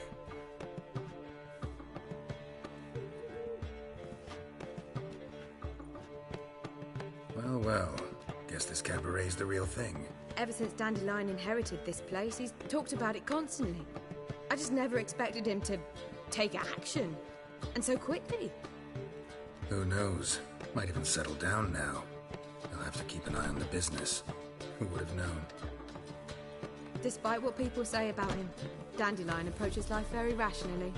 S5: Well, well. Guess this cabaret's the real thing.
S8: Ever since Dandelion inherited this place, he's talked about it constantly. I just never expected him to take action. And so quickly.
S5: Who knows? Might even settle down now. I'll have to keep an eye on the business. Who would have known?
S8: Despite what people say about him, Dandelion approaches life very rationally.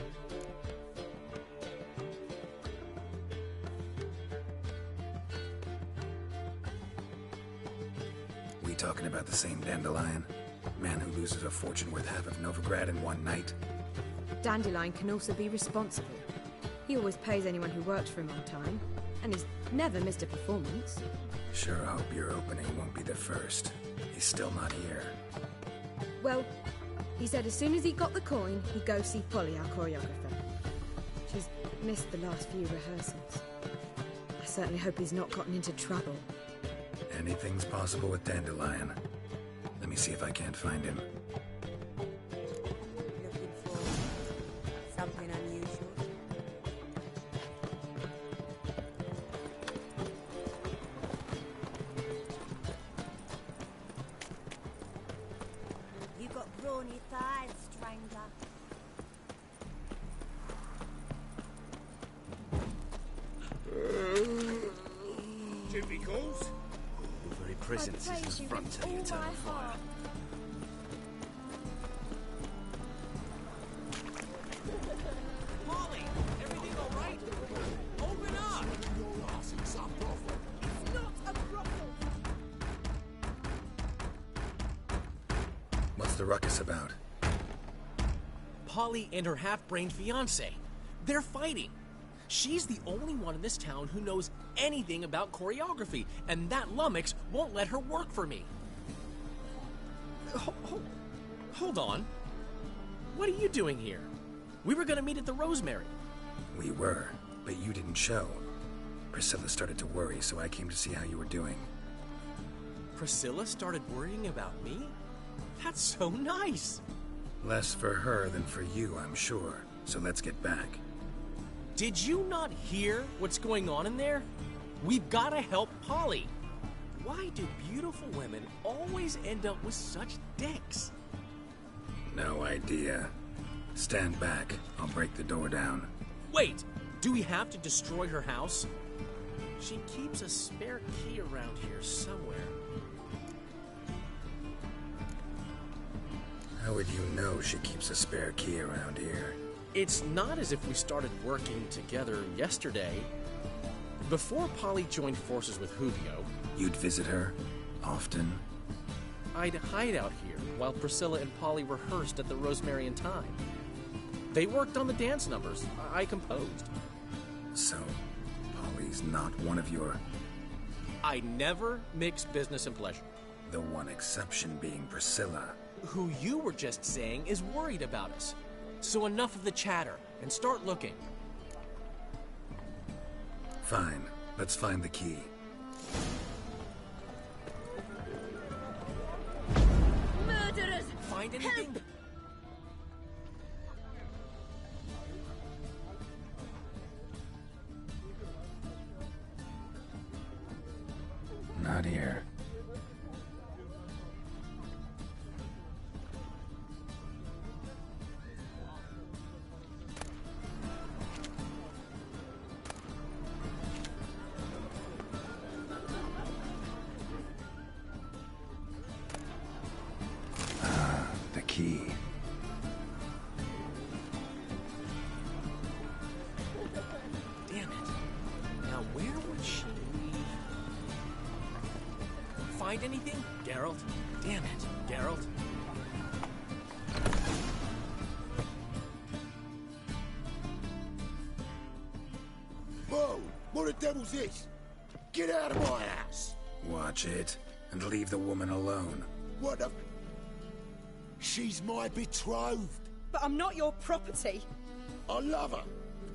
S5: We talking about the same Dandelion? Man who loses a fortune worth half of Novigrad in one night?
S8: Dandelion can also be responsible. He always pays anyone who works for him on time, and he's never missed a performance.
S5: Sure hope your opening won't be the first. He's still not here.
S8: Well, he said as soon as he got the coin, he'd go see Polly, our choreographer. She's missed the last few rehearsals. I certainly hope he's not gotten into trouble.
S5: Anything's possible with Dandelion. Let me see if I can't find him.
S17: Looking for something unusual.
S4: You got brawny thighs, strangler.
S9: Jimmy calls?
S7: Your very presence is the front to the eternal fire.
S15: Molly, everything all right? Open up!
S9: Your ass in some brothel.
S4: It's not a brothel.
S5: What's the ruckus about?
S15: Polly and her half-brained fiancé. They're fighting. She's the only one in this town who knows anything about choreography, and that lummox won't let her work for me. Hold on. What are you doing here? We were gonna meet at the Rosemary.
S5: We were, but you didn't show. Priscilla started to worry, so I came to see how you were doing.
S15: Priscilla started worrying about me? That's so nice.
S5: Less for her than for you, I'm sure. So let's get back.
S15: Did you not hear what's going on in there? We've got to help Polly. Why do beautiful women always end up with such dicks?
S5: No idea. Stand back. I'll break the door down.
S15: Wait, do we have to destroy her house? She keeps a spare key around here somewhere.
S5: How would you know she keeps a spare key around here?
S15: It's not as if we started working together yesterday. Before Polly joined forces with Hubio,
S5: You'd visit her? Often?
S15: I'd hide out here while Priscilla and Polly rehearsed at the Rosemary and Thyme. They worked on the dance numbers I composed.
S5: So, Polly's not one of your...
S15: I never mix business and pleasure.
S5: The one exception being Priscilla.
S15: Who you were just saying is worried about us. So enough of the chatter, and start looking.
S5: Fine. Let's find the key.
S4: Murderers!
S15: Find anything?
S4: Help!
S5: Not here. The key.
S15: Damn it. Now where would she leave? Find anything? Geralt? Damn it, Geralt.
S9: Whoa! What the devil's this? Get out of my house!
S5: Watch it, and leave the woman alone.
S9: What the... She's my betrothed.
S17: But I'm not your property.
S9: I love her.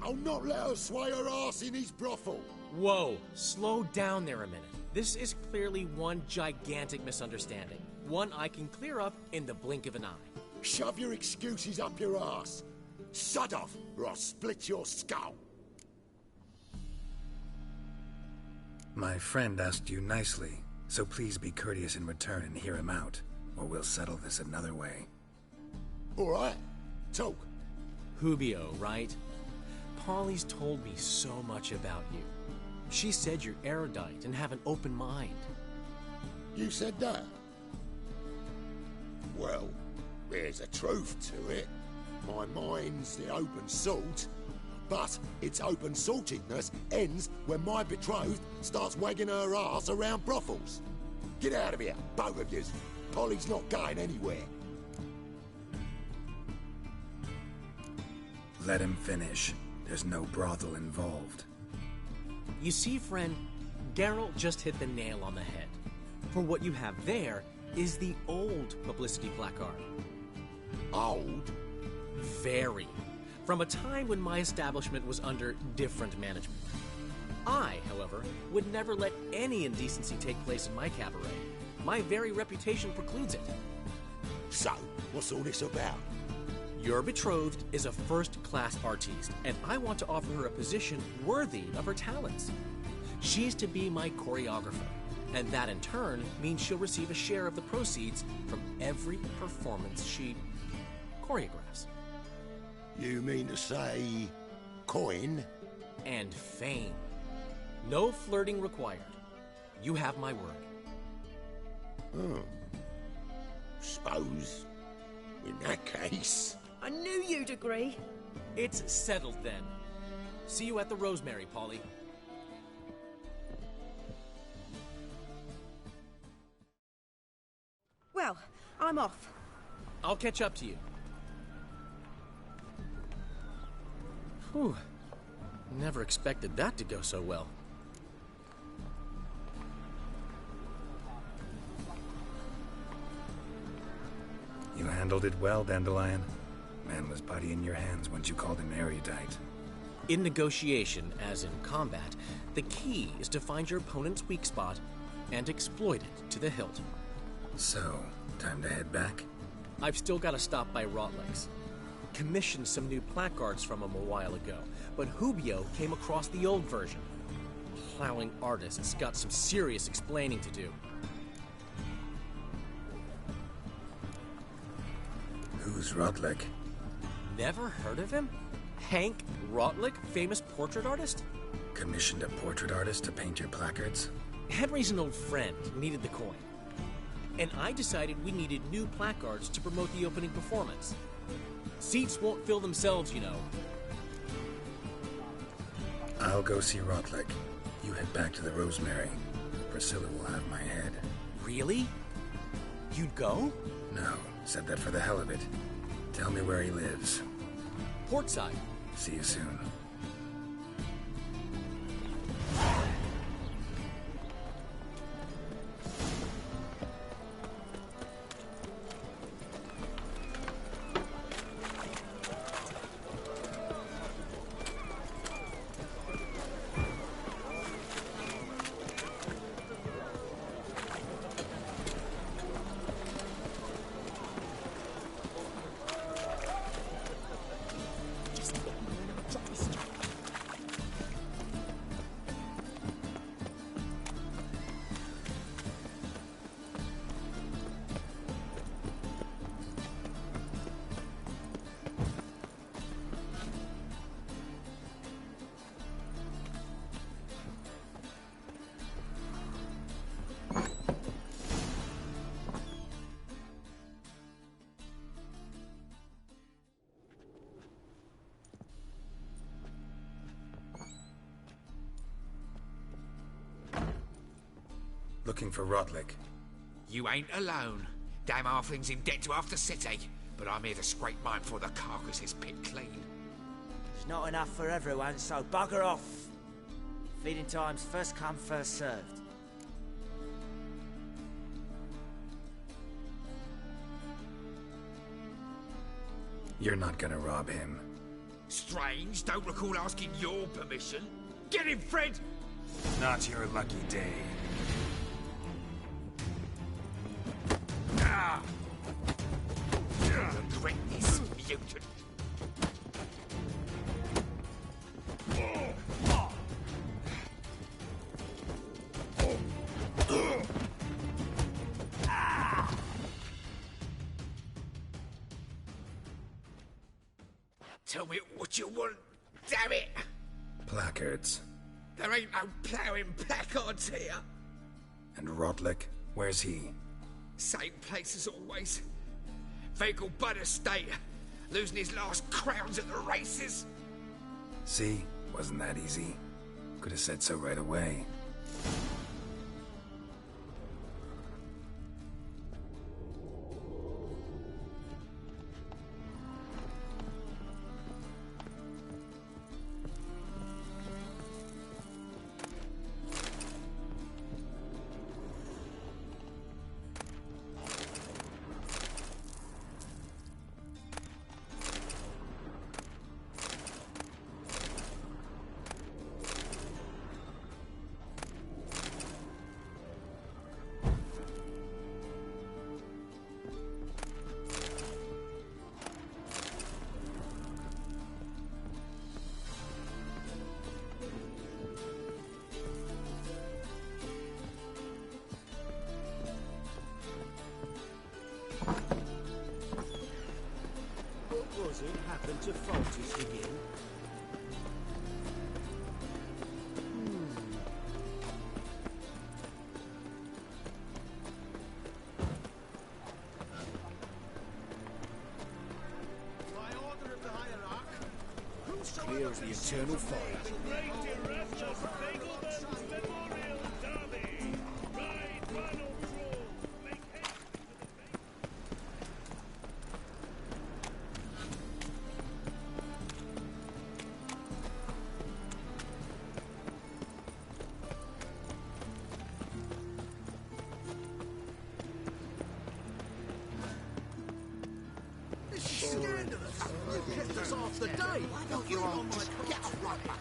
S9: I'll not let her sway her ass in his brothel.
S15: Whoa, slow down there a minute. This is clearly one gigantic misunderstanding. One I can clear up in the blink of an eye.
S9: Shove your excuses up your ass. Sod off, or I'll split your skull.
S5: My friend asked you nicely, so please be courteous in return and hear him out, or we'll settle this another way.
S9: All right, talk.
S15: Hubio, right? Polly's told me so much about you. She said you're erudite and have an open mind.
S9: You said that? Well, there's a truth to it. My mind's the open salt, but its open saltiness ends when my betrothed starts wagging her ass around brothels. Get out of here, both of yous. Polly's not going anywhere.
S5: Let him finish. There's no brothel involved.
S15: You see, friend, Geralt just hit the nail on the head. For what you have there is the old publicity placard.
S9: Old?
S15: Very. From a time when my establishment was under different management. I, however, would never let any indecency take place in my cabaret. My very reputation precludes it.
S9: So, what's all this about?
S15: Your betrothed is a first-class artiste, and I want to offer her a position worthy of her talents. She's to be my choreographer, and that in turn means she'll receive a share of the proceeds from every performance she choreographs.
S9: You mean to say coin?
S15: And fame. No flirting required. You have my word.
S9: Suppose, in that case...
S17: I knew you'd agree.
S15: It's settled then. See you at the Rosemary, Polly.
S17: Well, I'm off.
S15: I'll catch up to you. Whew. Never expected that to go so well.
S5: You handled it well, Dandelion. Man was body in your hands once you called him erudite.
S15: In negotiation, as in combat, the key is to find your opponent's weak spot and exploit it to the hilt.
S5: So, time to head back?
S15: I've still got to stop by Rotlick's. Commissioned some new placards from him a while ago, but Hubio came across the old version. Plowing artists got some serious explaining to do.
S5: Who's Rotlick?
S15: Never heard of him? Hank Rotlick, famous portrait artist?
S5: Commissioned a portrait artist to paint your placards?
S15: Henry's an old friend, needed the coin. And I decided we needed new placards to promote the opening performance. Seats won't fill themselves, you know.
S5: I'll go see Rotlick. You head back to the Rosemary. Priscilla will have my head.
S15: Really? You'd go?
S5: No, said that for the hell of it. Tell me where he lives.
S15: Portside.
S5: See you soon. Looking for Rotlick.
S10: You ain't alone. Damn halfling's in debt to half the city. But I'm here to scrape mine before the carcass is picked clean.
S2: There's not enough for everyone, so bugger off. Feeding time's first come, first served.
S5: You're not gonna rob him.
S10: Strange, don't recall asking your permission. Get him, Fred!
S5: Not your lucky day.
S10: Regret this, mutant. Tell me what you want, damn it!
S5: Placards.
S10: There ain't no ploughing placards here.
S5: And Rodlick, where's he?
S10: Same place as always. Vehicle Bud Estate. Losing his last crowns at the races.
S5: See? Wasn't that easy? Could have said so right away.
S7: Happened to Faulty's again.
S9: By order of the hierarch,
S7: Clear as the eternal fire.
S9: You kept us half the day. Why don't you all just get right back?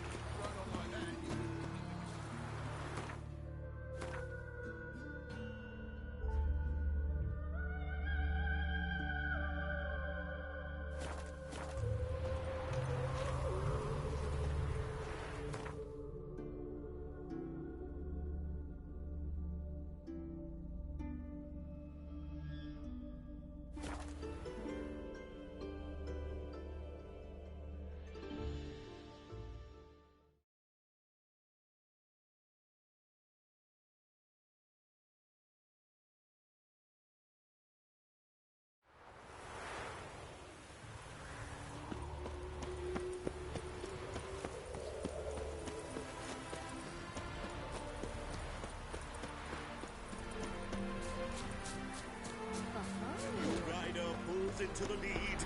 S19: Into the lead.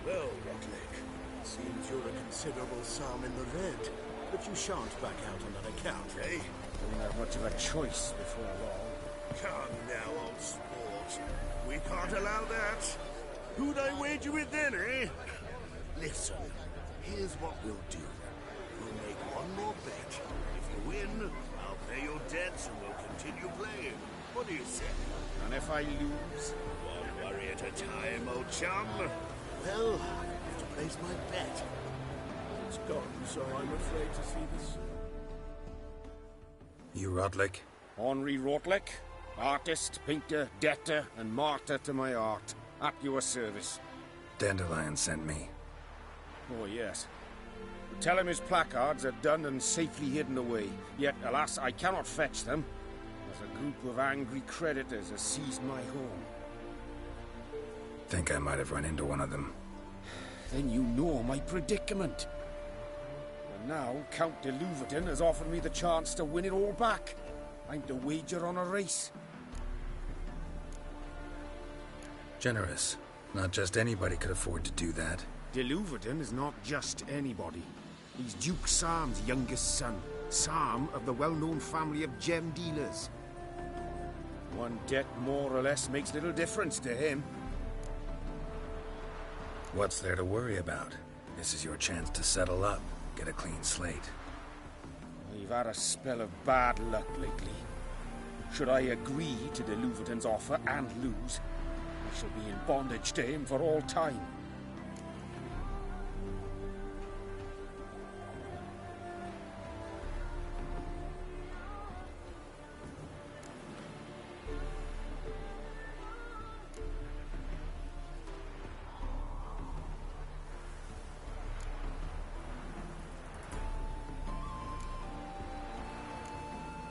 S7: Well, Rodlick, seems you're a considerable sum in the red, but you shan't back out on that account, eh?
S2: Won't have much of a choice before long.
S19: Come now, old sport. We can't allow that. Who'd I wager with then, eh? Listen, here's what we'll do. We'll make one more bet. If you win, I'll pay your debts and we'll continue playing. What do you say?
S2: And if I lose?
S19: One worry at a time, old chum. Well, I have to place my bet.
S7: It's gone, so I'm afraid to see this.
S5: You Rodlick?
S2: Henri Rodlick, artist, painter, debtor, and martyr to my art. At your service.
S5: Dandelion sent me.
S2: Oh, yes. Tell him his placards are done and safely hidden away. Yet, alas, I cannot fetch them, as a group of angry creditors has seized my home.
S5: Think I might have run into one of them.
S2: Then you know my predicament. And now, Count de Louverton has offered me the chance to win it all back. I'm to wager on a race.
S5: Generous. Not just anybody could afford to do that.
S2: De Louverton is not just anybody. He's Duke Sam's youngest son. Sam of the well-known family of gem dealers. One debt more or less makes little difference to him.
S5: What's there to worry about? This is your chance to settle up, get a clean slate.
S2: We've had a spell of bad luck lately. Should I agree to de Louverton's offer and lose, I shall be in bondage to him for all time.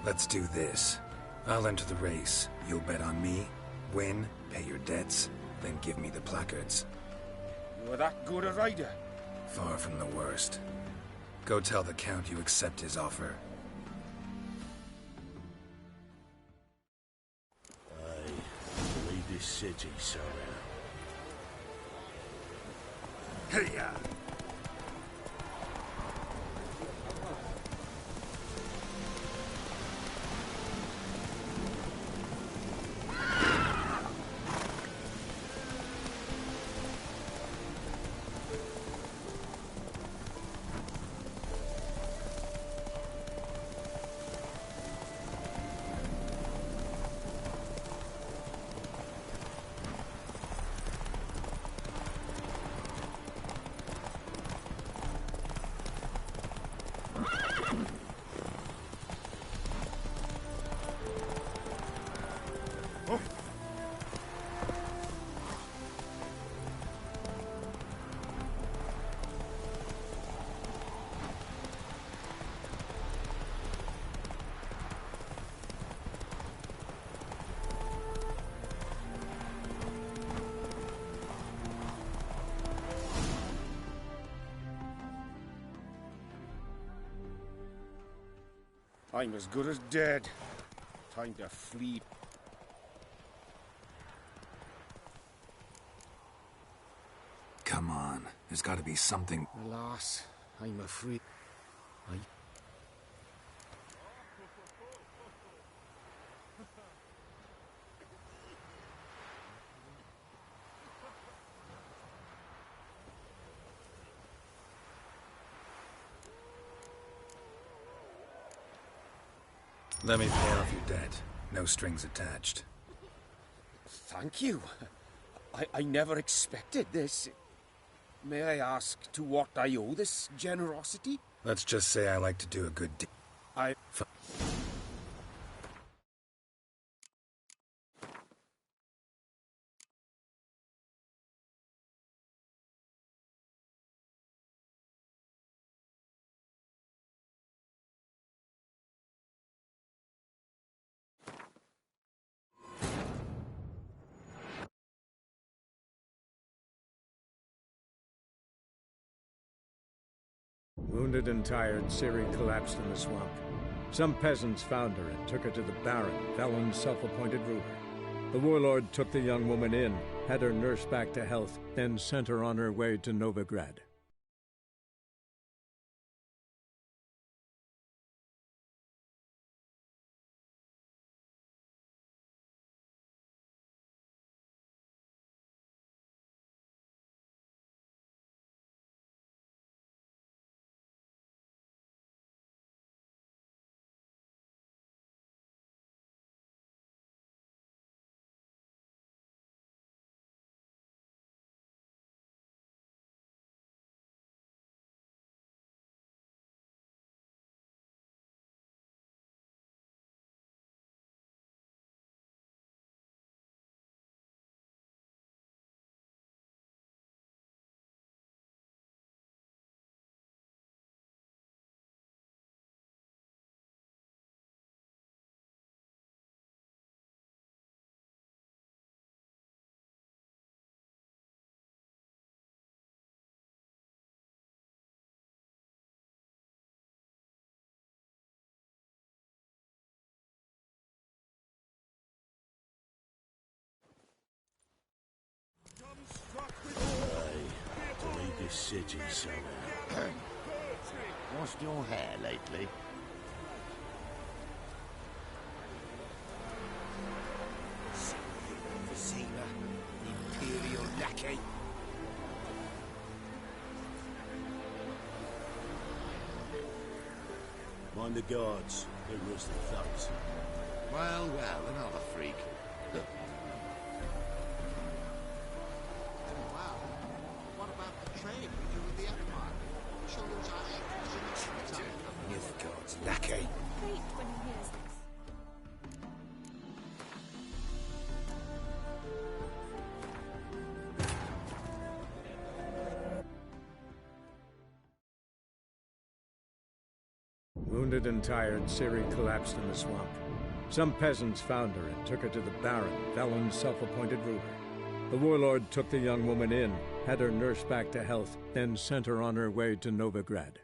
S5: Let's do this. I'll enter the race. You'll bet on me, win, pay your debts, then give me the placards.
S2: You're that good a rider?
S5: Far from the worst. Go tell the Count you accept his offer.
S19: I leave this city somehow.
S3: Hey-ya!
S2: I'm as good as dead. Time to flee.
S5: Come on, there's gotta be something.
S2: Alas, I'm afraid.
S5: Let me pay off your debt. No strings attached.
S2: Thank you. I never expected this. May I ask to what I owe this generosity?
S5: Let's just say I like to do a good deed.
S1: Wounded and tired, Ciri collapsed in the swamp. Some peasants found her and took her to the Baron, Felon's self-appointed ruler. The warlord took the young woman in, had her nursed back to health, then sent her on her way to Novigrad.
S19: To leave this city somehow.
S9: Washed your hair lately?
S2: Zima, Imperial lackey.
S19: Mind the guards. They're worse than thugs.
S9: Well, another freak. Look.
S7: Wow. What about the trade we do with the Empire? She'll lose our acres in the springtime.
S2: Nilfgaard's lackey.
S4: Great when he hears this.
S1: Wounded and tired, Ciri collapsed in the swamp. Some peasants found her and took her to the Baron, Velen's self-appointed ruler. The warlord took the young woman in, had her nursed back to health, then sent her on her way to Novigrad.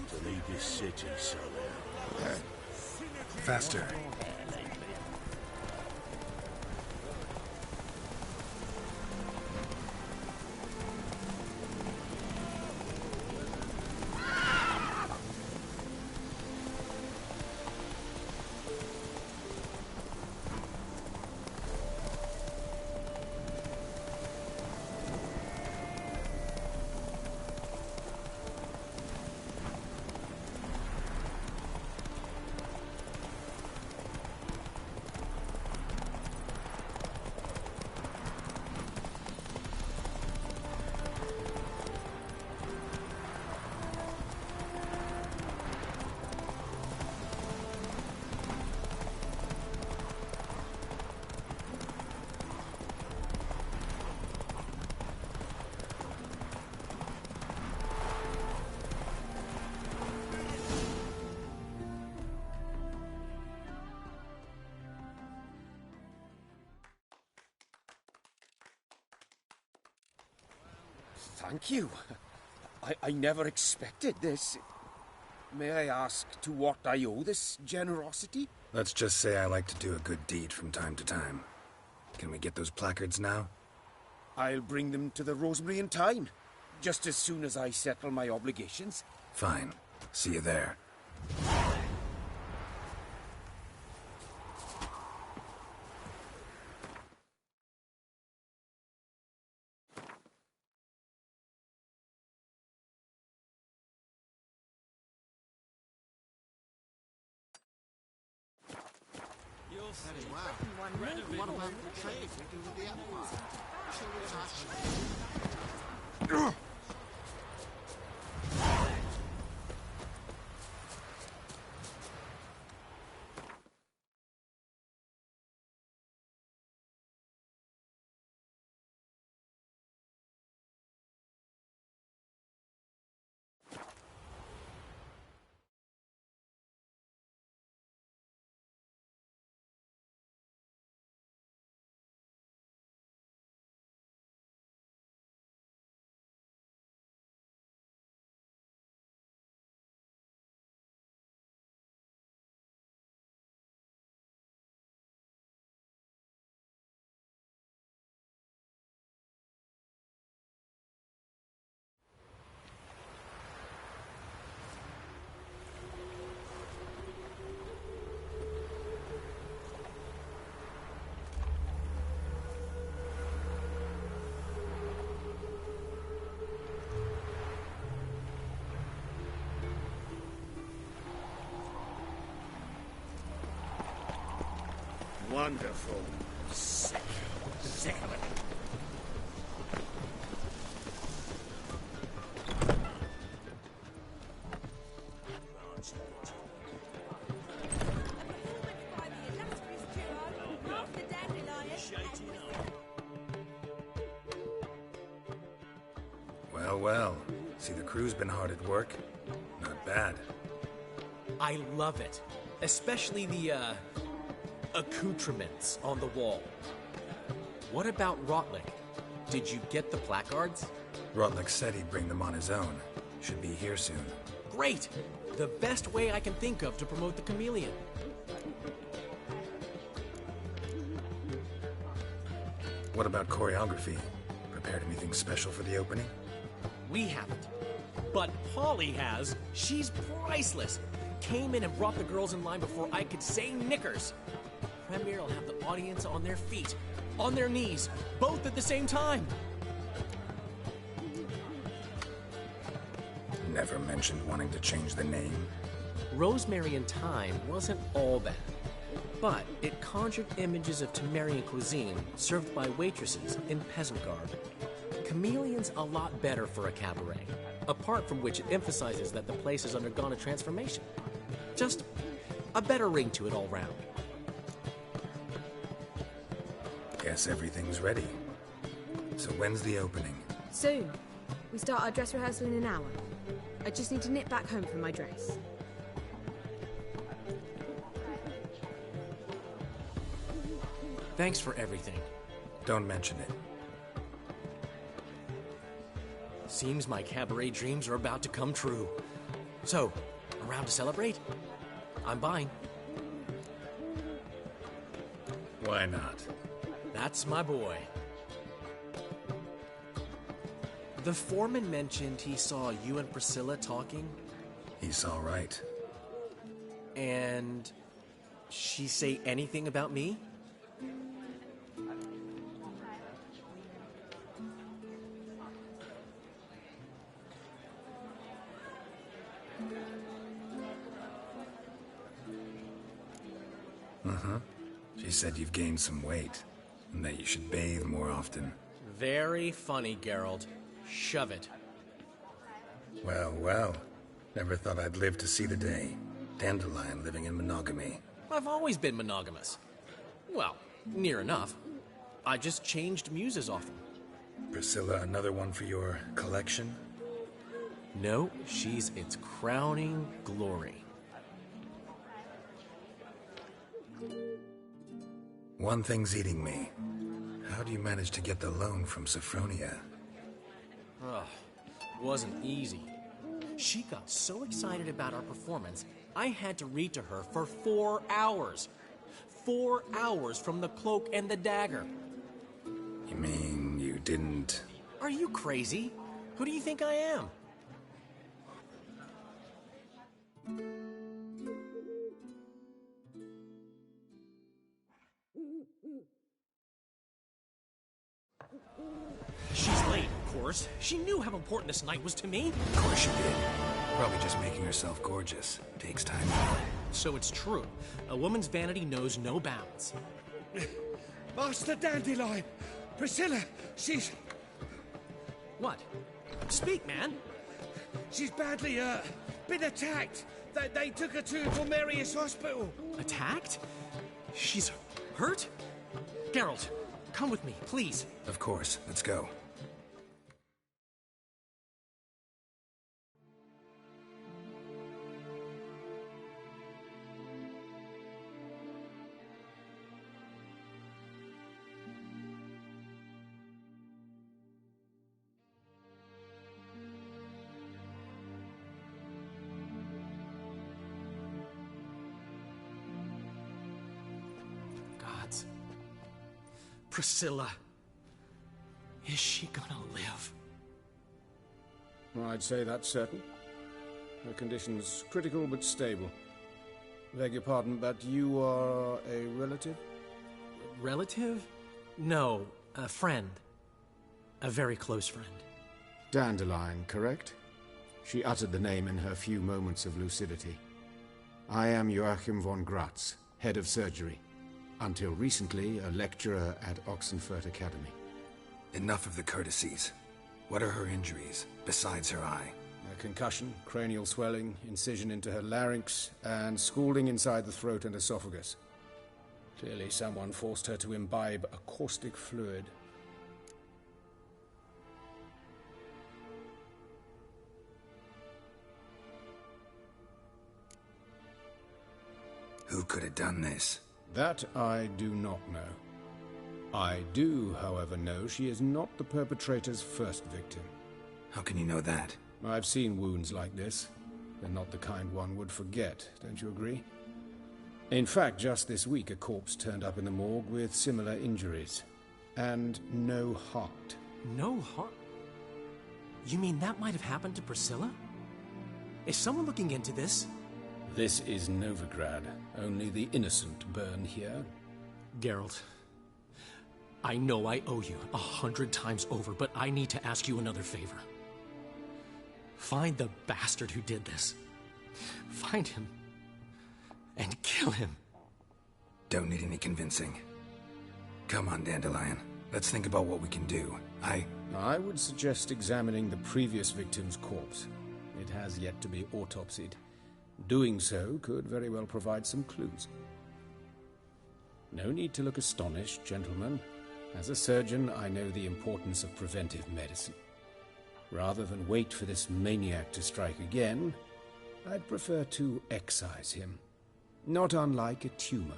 S19: To leave this city, son.
S5: Faster.
S10: Thank you. I never expected this. May I ask to what I owe this generosity?
S5: Let's just say I like to do a good deed from time to time. Can we get those placards now?
S10: I'll bring them to the Rosemary in time, just as soon as I settle my obligations.
S5: Fine. See you there.
S19: Wonderful. Sick. Sick of it.
S5: Well, well. See, the crew's been hard at work. Not bad.
S15: I love it. Especially the, accoutrements on the wall. What about Rotlick? Did you get the placards?
S5: Rotlick said he'd bring them on his own. Should be here soon.
S15: Great! The best way I can think of to promote the chameleon.
S5: What about choreography? Prepared anything special for the opening?
S15: We haven't. But Polly has. She's priceless. Came in and brought the girls in line before I could say knickers. Premiere will have the audience on their feet, on their knees, both at the same time.
S5: Never mentioned wanting to change the name.
S15: Rosemary and Thyme wasn't all bad, but it conjured images of Temerian cuisine served by waitresses in peasant garb. Chameleon's a lot better for a cabaret, apart from which it emphasizes that the place has undergone a transformation. Just a better ring to it all round.
S5: Guess everything's ready. So when's the opening?
S8: Soon. We start our dress rehearsal in an hour. I just need to nip back home for my dress.
S15: Thanks for everything.
S5: Don't mention it.
S15: Seems my cabaret dreams are about to come true. So, around to celebrate? I'm buying.
S5: Why not?
S15: That's my boy. The foreman mentioned he saw you and Priscilla talking.
S5: He saw right.
S15: And she say anything about me?
S5: She said you've gained some weight, and that you should bathe more often.
S15: Very funny, Geralt. Shove it.
S5: Well, well. Never thought I'd live to see the day. Dandelion living in monogamy.
S15: I've always been monogamous. Well, near enough. I just changed muses often.
S5: Priscilla, another one for your collection?
S15: No, she's its crowning glory.
S5: One thing's eating me. How do you manage to get the loan from Sophronia?
S15: Ugh, wasn't easy. She got so excited about our performance, I had to read to her for 4 hours. 4 hours from the Cloak and the Dagger.
S5: You mean you didn't...
S15: Are you crazy? Who do you think I am? She's late, of course. She knew how important this night was to me.
S5: Of course she did. Probably just making herself gorgeous. Takes time.
S15: So it's true. A woman's vanity knows no bounds.
S2: Master Dandelion! Priscilla, she's...
S15: What? Speak, man.
S2: She's badly hurt. Been attacked. They took her to Tormerius Hospital.
S15: Attacked? She's hurt? Geralt, come with me, please.
S5: Of course. Let's go.
S15: Priscilla. Is she gonna live?
S2: I'd say that's certain. Her condition's critical but stable. Beg your pardon, but you are a relative?
S15: Relative? No, a friend. A very close friend.
S2: Dandelion, correct? She uttered the name in her few moments of lucidity. I am Joachim von Gratz, head of surgery. Until recently, a lecturer at Oxenfurt Academy.
S5: Enough of the courtesies. What are her injuries, besides her eye?
S2: A concussion, cranial swelling, incision into her larynx, and scalding inside the throat and esophagus. Clearly someone forced her to imbibe a caustic fluid.
S5: Who could have done this?
S2: That I do not know. I do, however, know she is not the perpetrator's first victim.
S5: How can you know that?
S2: I've seen wounds like this. They're not the kind one would forget, don't you agree? In fact, just this week, a corpse turned up in the morgue with similar injuries. And no heart.
S15: No heart? You mean that might have happened to Priscilla? Is someone looking into this?
S2: This is Novigrad. Only the innocent burn here.
S15: Geralt, I know I owe you 100 times over, but I need to ask you another favor. Find the bastard who did this. Find him. And kill him.
S5: Don't need any convincing. Come on, Dandelion. Let's think about what we can do.
S2: I would suggest examining the previous victim's corpse. It has yet to be autopsied. Doing so could very well provide some clues. No need to look astonished, gentlemen. As a surgeon, I know the importance of preventive medicine. Rather than wait for this maniac to strike again, I'd prefer to excise him. Not unlike a tumor.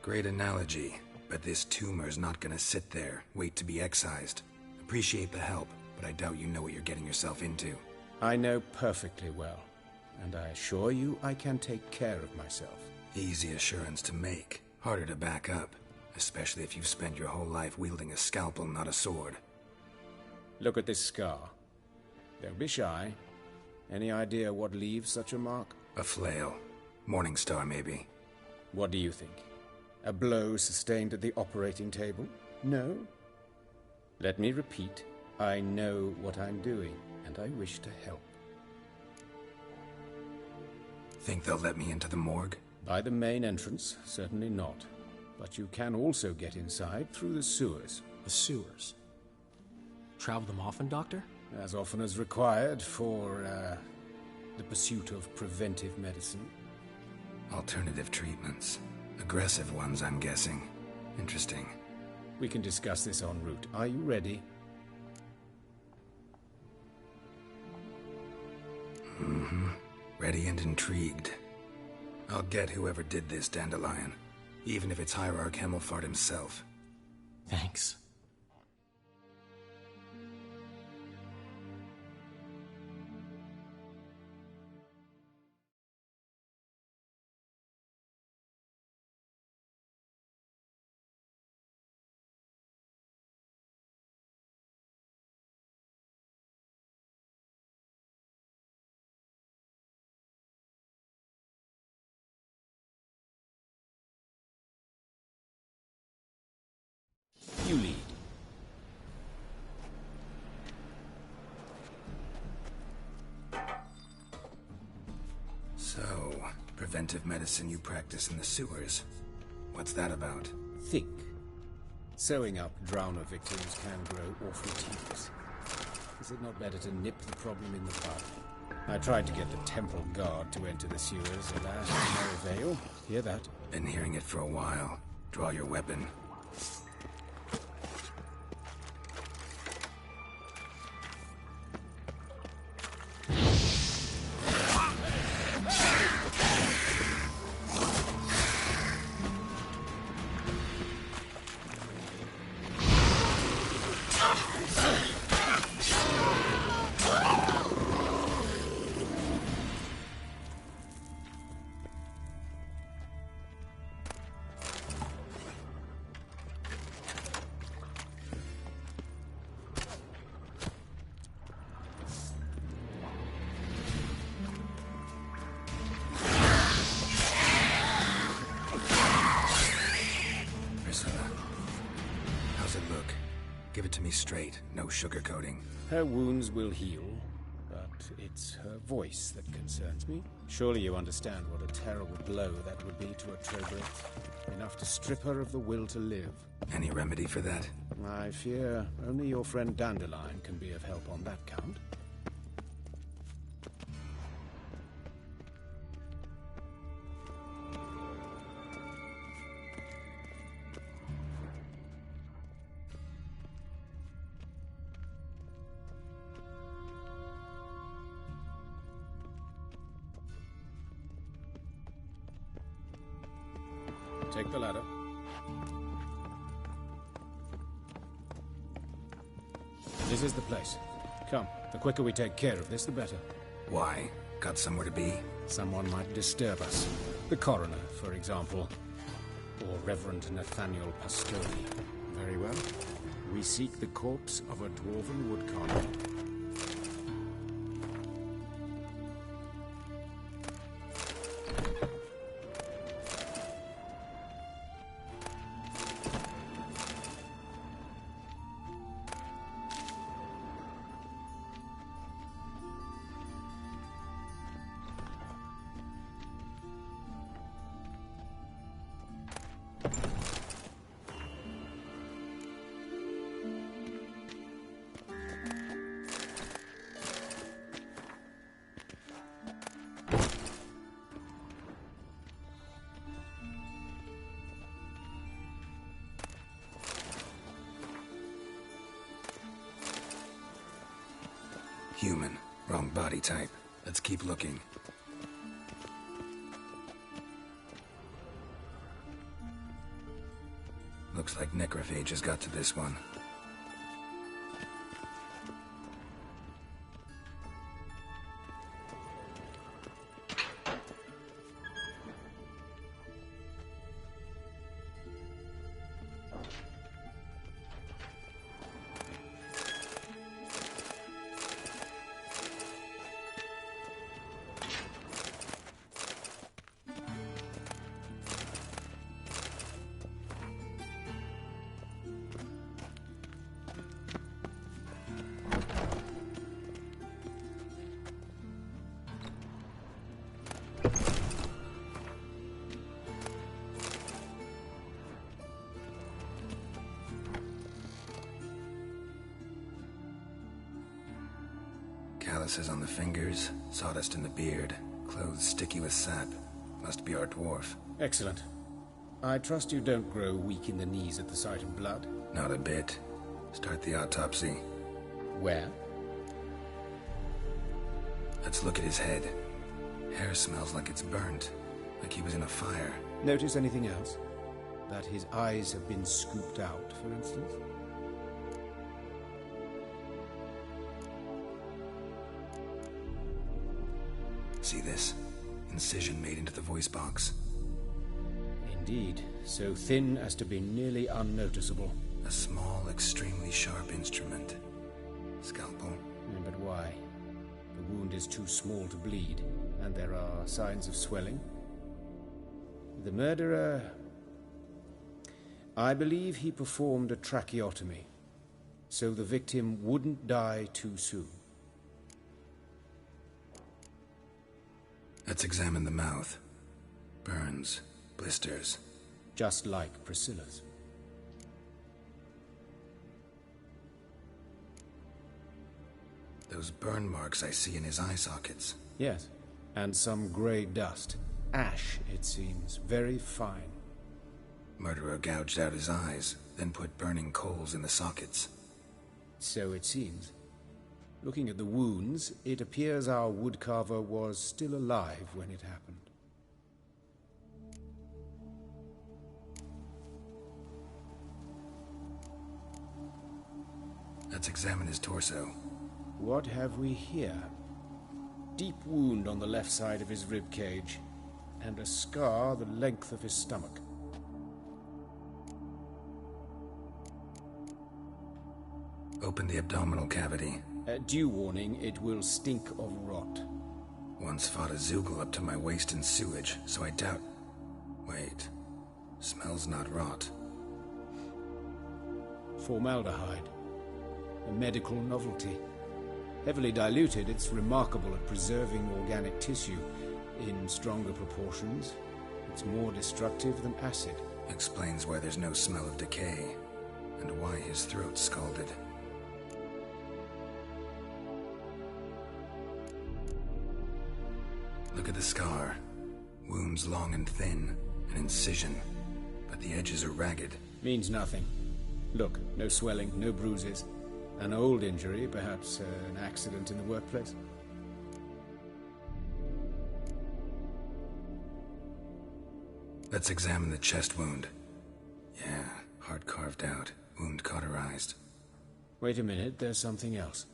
S5: Great analogy, but this tumor's not gonna sit there, wait to be excised. Appreciate the help, but I doubt you know what you're getting yourself into.
S2: I know perfectly well, and I assure you I can take care of myself.
S5: Easy assurance to make, harder to back up, especially if you've spent your whole life wielding a scalpel, not a sword.
S2: Look at this scar. Don't be shy. Any idea what leaves such a mark?
S5: A flail. Morningstar, maybe.
S2: What do you think? A blow sustained at the operating table? No? Let me repeat. I know what I'm doing, and I wish to help.
S5: Think they'll let me into the morgue?
S2: By the main entrance, certainly not. But you can also get inside through the sewers.
S15: The sewers? Travel them often, Doctor?
S2: As often as required for, the pursuit of preventive medicine.
S5: Alternative treatments. Aggressive ones, I'm guessing. Interesting.
S2: We can discuss this en route. Are you ready?
S5: Mm-hmm. Ready and intrigued. I'll get whoever did this, Dandelion. Even if it's Hierarch Hemmelfart himself.
S15: Thanks.
S2: You lead.
S5: So, preventive medicine you practice in the sewers. What's that about?
S2: Think. Sewing up drowner victims can grow awful tedious. Is it not better to nip the problem in the bud? I tried to get the temple guard to enter the sewers, alas, to no avail. Hear that?
S5: Been hearing it for a while. Draw your weapon. Give it to me straight, no sugarcoating.
S2: Her wounds will heal, but it's her voice that concerns me. Surely you understand what a terrible blow that would be to a trobrit. Enough to strip her of the will to live.
S5: Any remedy for that?
S2: I fear only your friend Dandelion can be of help on that count.
S20: Take the ladder. This is the place. Come, the quicker we take care of this, the better.
S5: Why? Got somewhere to be?
S20: Someone might disturb us. The coroner, for example. Or Reverend Nathaniel Pastoni. Very well. We seek the corpse of a dwarven woodcarver.
S5: Human. Wrong body type. Let's keep looking. Looks like necrophages got to this one. Calluses on the fingers, sawdust in the beard, clothes sticky with sap. Must be our dwarf.
S20: Excellent. I trust you don't grow weak in the knees at the sight of blood?
S5: Not a bit. Start the autopsy.
S20: Where?
S5: Let's look at his head. Hair smells like it's burnt, like he was in a fire.
S20: Notice anything else? That his eyes have been scooped out, for instance?
S5: See this? Incision made into the voice box.
S20: Indeed, so thin as to be nearly unnoticeable.
S5: A small, extremely sharp instrument. Scalpel.
S20: But why? The wound is too small to bleed, and there are signs of swelling. The murderer... I believe he performed a tracheotomy, so the victim wouldn't die too soon.
S5: Let's examine the mouth. Burns, blisters.
S20: Just like Priscilla's.
S5: Those burn marks I see in his eye sockets.
S20: Yes, and some grey dust. Ash, it seems. Very fine.
S5: Murderer gouged out his eyes, then put burning coals in the sockets.
S20: So it seems. Looking at the wounds, it appears our woodcarver was still alive when it happened.
S5: Let's examine his torso.
S20: What have we here? Deep wound on the left side of his rib cage, and a scar the length of his stomach.
S5: Open the abdominal cavity.
S20: Due warning, it will stink of rot.
S5: Once fought a Zoogle up to my waist in sewage, so I doubt... Wait. Smells not rot.
S20: Formaldehyde. A medical novelty. Heavily diluted, it's remarkable at preserving organic tissue. In stronger proportions, it's more destructive than acid.
S5: Explains why there's no smell of decay, and why his throat's scalded. Look at the scar. Wounds long and thin, an incision, but the edges are ragged.
S20: Means nothing. Look, no swelling, no bruises. An old injury, perhaps an accident in the workplace.
S5: Let's examine the chest wound. Yeah, heart carved out, wound cauterized.
S20: Wait a minute, there's something else.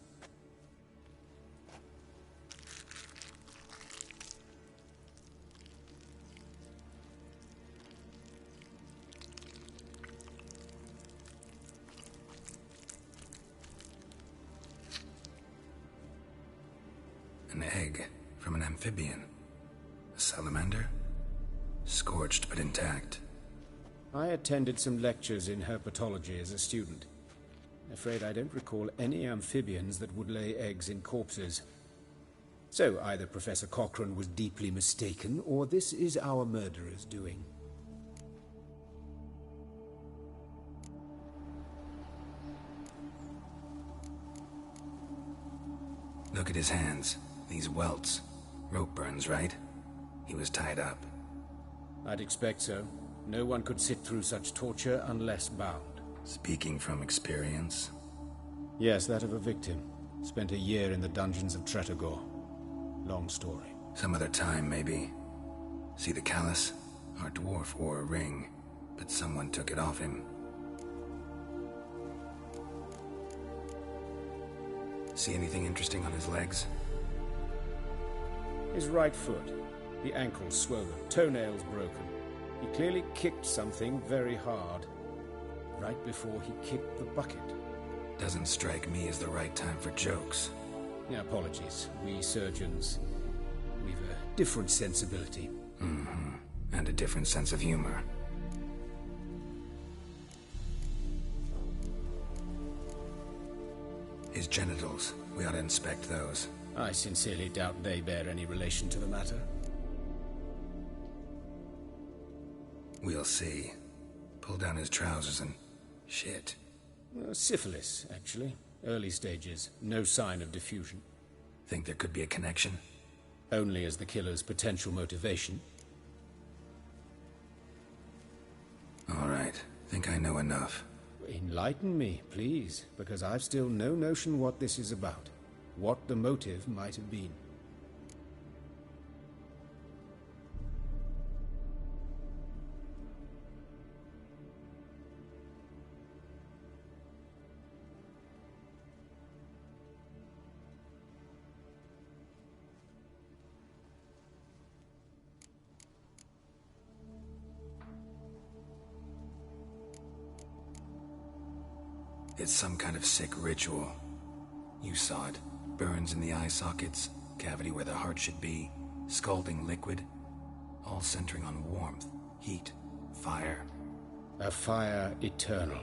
S5: An egg from an amphibian. A salamander? Scorched but intact.
S20: I attended some lectures in herpetology as a student. I'm afraid I don't recall any amphibians that would lay eggs in corpses. So either Professor Cochrane was deeply mistaken, or this is our murderer's doing.
S5: Look at his hands. These welts. Rope burns, right? He was tied up.
S20: I'd expect so. No one could sit through such torture unless bound.
S5: Speaking from experience?
S20: Yes, that of a victim. Spent a year in the dungeons of Tretogor. Long story.
S5: Some other time, maybe. See the callus? Our dwarf wore a ring, but someone took it off him. See anything interesting on his legs?
S20: His right foot. The ankle swollen, toenails broken. He clearly kicked something very hard. Right before he kicked the bucket.
S5: Doesn't strike me as the right time for jokes.
S20: Yeah, apologies. We surgeons, we've a different sensibility.
S5: Mm-hmm. And a different sense of humor. His genitals. We ought to inspect those.
S20: I sincerely doubt they bear any relation to the matter.
S5: We'll see. Pull down his trousers and... shit.
S20: Syphilis, actually. Early stages. No sign of diffusion.
S5: Think there could be a connection?
S20: Only as the killer's potential motivation.
S5: All right. Think I know enough.
S20: Enlighten me, please, because I've still no notion what this is about. What the motive might have been.
S5: It's some kind of sick ritual. You saw it. Burns in the eye sockets, cavity where the heart should be, scalding liquid, all centering on warmth, heat, fire.
S20: A fire eternal.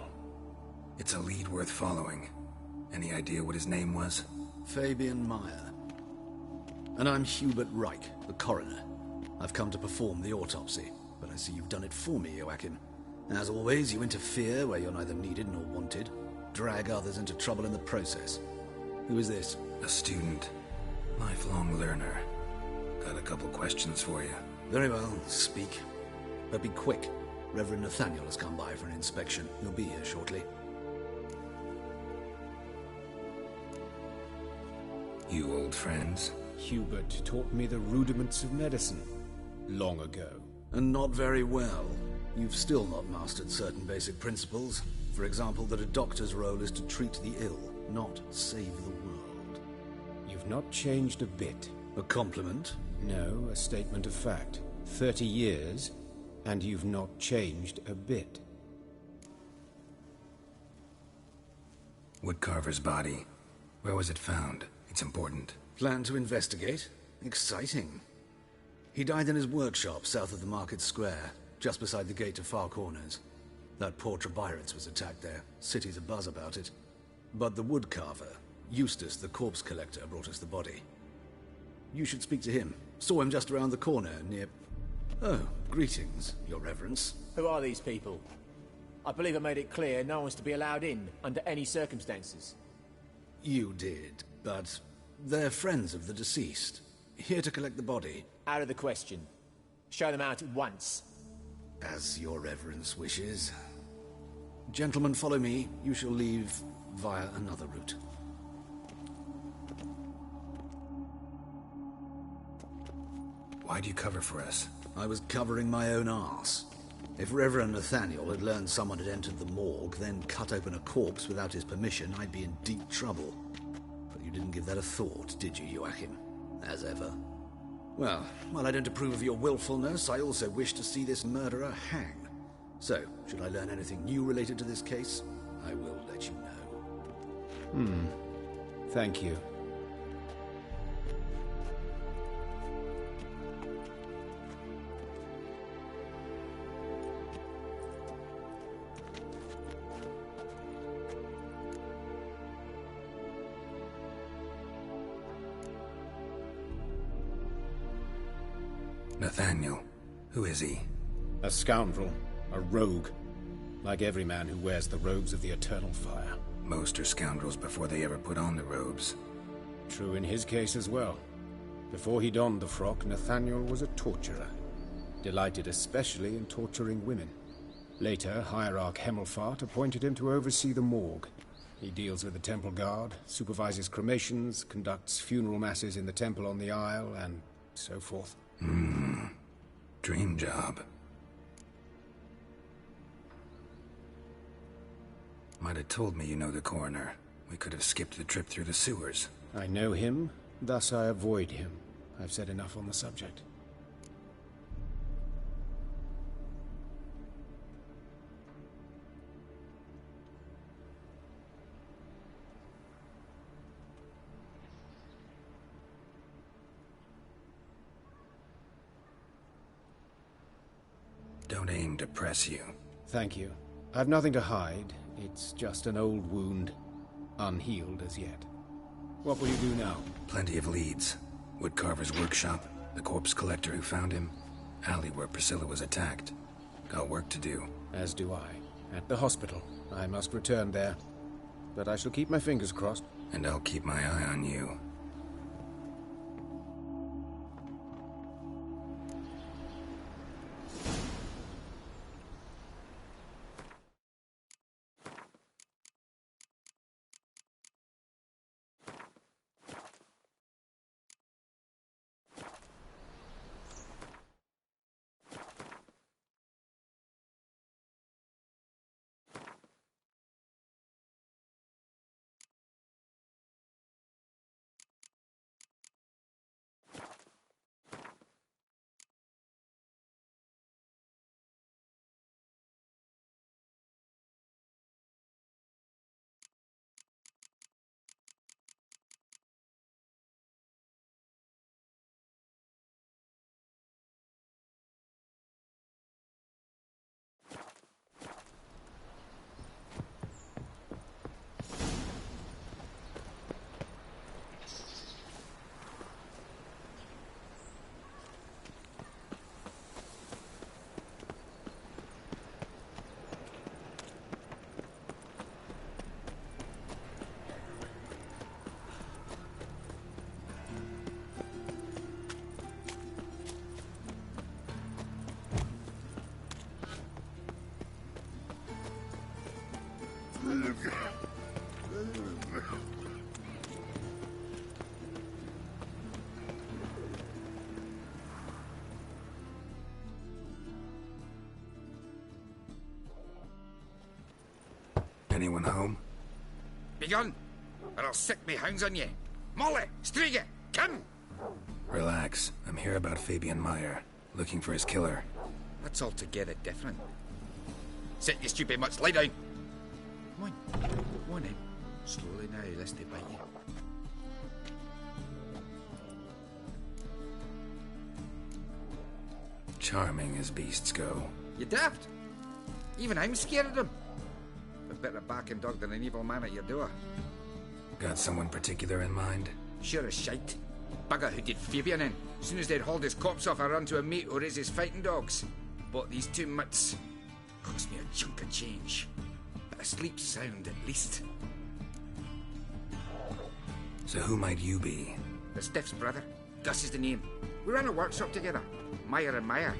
S5: It's a lead worth following. Any idea what his name was?
S14: Fabian Meyer. And I'm Hubert Reich, the coroner. I've come to perform the autopsy, but I see you've done it for me, Joachim. As always, you interfere where you're neither needed nor wanted. Drag others into trouble in the process. Who is this?
S5: A student. Lifelong learner. Got a couple questions for you.
S14: Very well, speak. But be quick. Reverend Nathaniel has come by for an inspection. He'll be here shortly.
S5: You old friends?
S20: Hubert taught me the rudiments of medicine. Long ago.
S14: And not very well. You've still not mastered certain basic principles. For example, that a doctor's role is to treat the ill, not save the world.
S20: You've not changed a bit.
S14: A compliment?
S20: No, a statement of fact. 30 years, and you've not changed a bit.
S5: Woodcarver's body. Where was it found? It's important.
S14: Plan to investigate? Exciting. He died in his workshop south of the market square, just beside the gate to Far Corners. That poor Trebirates was attacked there. City's abuzz about it. But the woodcarver, Eustace the corpse collector, brought us the body. You should speak to him. Saw him just around the corner near... Oh, greetings, your reverence.
S21: Who are these people? I believe I made it clear no one's to be allowed in, under any circumstances.
S14: You did, but they're friends of the deceased. Here to collect the body.
S21: Out of the question. Show them out at once.
S14: As your reverence wishes. Gentlemen, follow me. You shall leave via another route.
S5: Why do you cover for us?
S14: I was covering my own arse. If Reverend Nathaniel had learned someone had entered the morgue, then cut open a corpse without his permission, I'd be in deep trouble. But you didn't give that a thought, did you, Joachim? As ever. Well, while I don't approve of your willfulness, I also wish to see this murderer hang. So, should I learn anything new related to this case, I will let you know.
S20: Thank you.
S5: Nathaniel. Who is he?
S20: A scoundrel. A rogue. Like every man who wears the robes of the Eternal Fire.
S5: Most are scoundrels before they ever put on the robes.
S20: True in his case as well. Before he donned the frock, Nathaniel was a torturer. Delighted especially in torturing women. Later, Hierarch Hemmelfart appointed him to oversee the morgue. He deals with the temple guard, supervises cremations, conducts funeral masses in the temple on the Isle, and so forth.
S5: Dream job. Might have told me you know the coroner. We could have skipped the trip through the sewers.
S20: I know him, thus I avoid him. I've said enough on the subject.
S5: Don't aim to press you.
S20: Thank you. I've nothing to hide. It's just an old wound, unhealed as yet. What will you do now?
S5: Plenty of leads. Woodcarver's workshop, the corpse collector who found him, alley where Priscilla was attacked. Got work to do.
S20: As do I. At the hospital. I must return there. But I shall keep my fingers crossed.
S5: And I'll keep my eye on you. Anyone home?
S10: Begone, or I'll sick me hounds on you. Molly, Striga, come!
S5: Relax. I'm here about Fabian Meyer, looking for his killer.
S10: That's altogether different. Sit, you stupid mutts, lie down. Come on in. Slowly now, lest they bite you.
S5: Charming as beasts go.
S10: You daft? Even I'm scared of them. A better barking dog than an evil man at your door.
S5: Got someone particular in mind?
S10: Sure as shite. Bugger who did Fabian in. As soon as they'd hauled his corpse off, I run to a mate who raises fighting dogs. Bought these two mutts. Cost me a chunk of change. But I sleep sound at least.
S5: So who might you be?
S10: The Stiff's brother. Gus is the name. We ran a workshop together. Meyer and Meyer.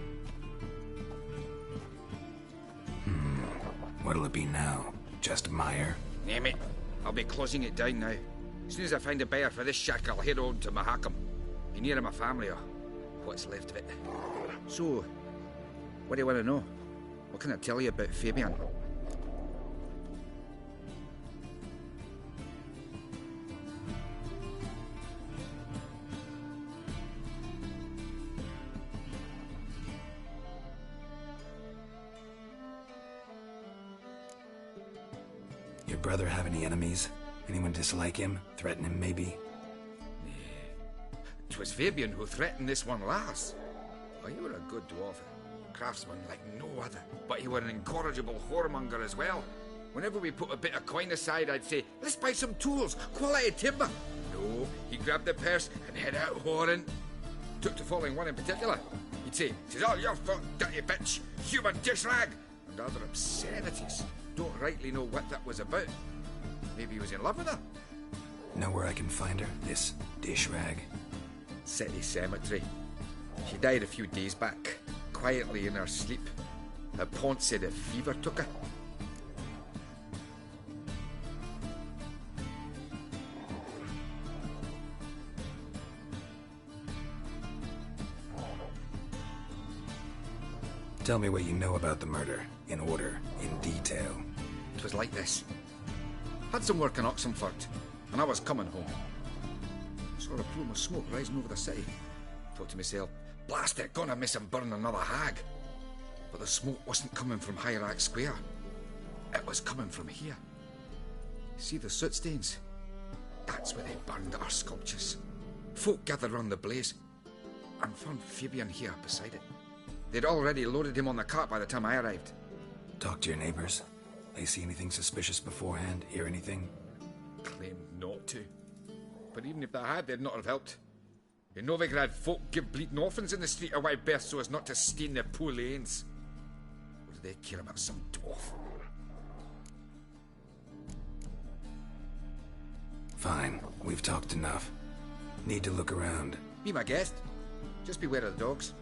S5: What'll it be now? Just Meyer?
S10: Name it. I'll be closing it down now. As soon as I find a buyer for this shack, I'll head on to Mahakam. Be near my family, or what's left of it. So, what do you want to know? What can I tell you about Fabian?
S5: Your brother have any enemies? Anyone dislike him? Threaten him, maybe?
S10: 'Twas Fabian who threatened this one last. Oh, you were a good dwarf, craftsman like no other. But you were an incorrigible whoremonger as well. Whenever we put a bit of coin aside, I'd say, let's buy some tools, quality timber. No, he grabbed the purse and head out whoring. Took to following one in particular. He'd say, "'Tis all your fault, dirty bitch, human dish rag," and other obscenities. Don't rightly know what that was about. Maybe he was in love with her.
S5: Know where I can find her? This dish rag?
S10: City cemetery. She died a few days back, quietly in her sleep. Her pont said a fever took her.
S5: Tell me what you know about the murder, in order, in detail.
S10: It was like this. Had some work in Oxenford, and I was coming home. Saw a plume of smoke rising over the city. Thought to myself, blast it, gonna miss and burn another hag. But the smoke wasn't coming from Hierarch Square. It was coming from here. See the soot stains? That's where they burned our sculptures. Folk gathered round the blaze, and found Fabian here beside it. They'd already loaded him on the cart by the time I arrived.
S5: Talk to your neighbors. They see anything suspicious beforehand? Hear anything?
S10: Claimed not to. But even if they had, they'd not have helped. In Novigrad, folk give bleating orphans in the street a wide berth so as not to stain their poor lanes. What do they care about some dwarf?
S5: Fine. We've talked enough. Need to look around.
S10: Be my guest. Just beware of the dogs.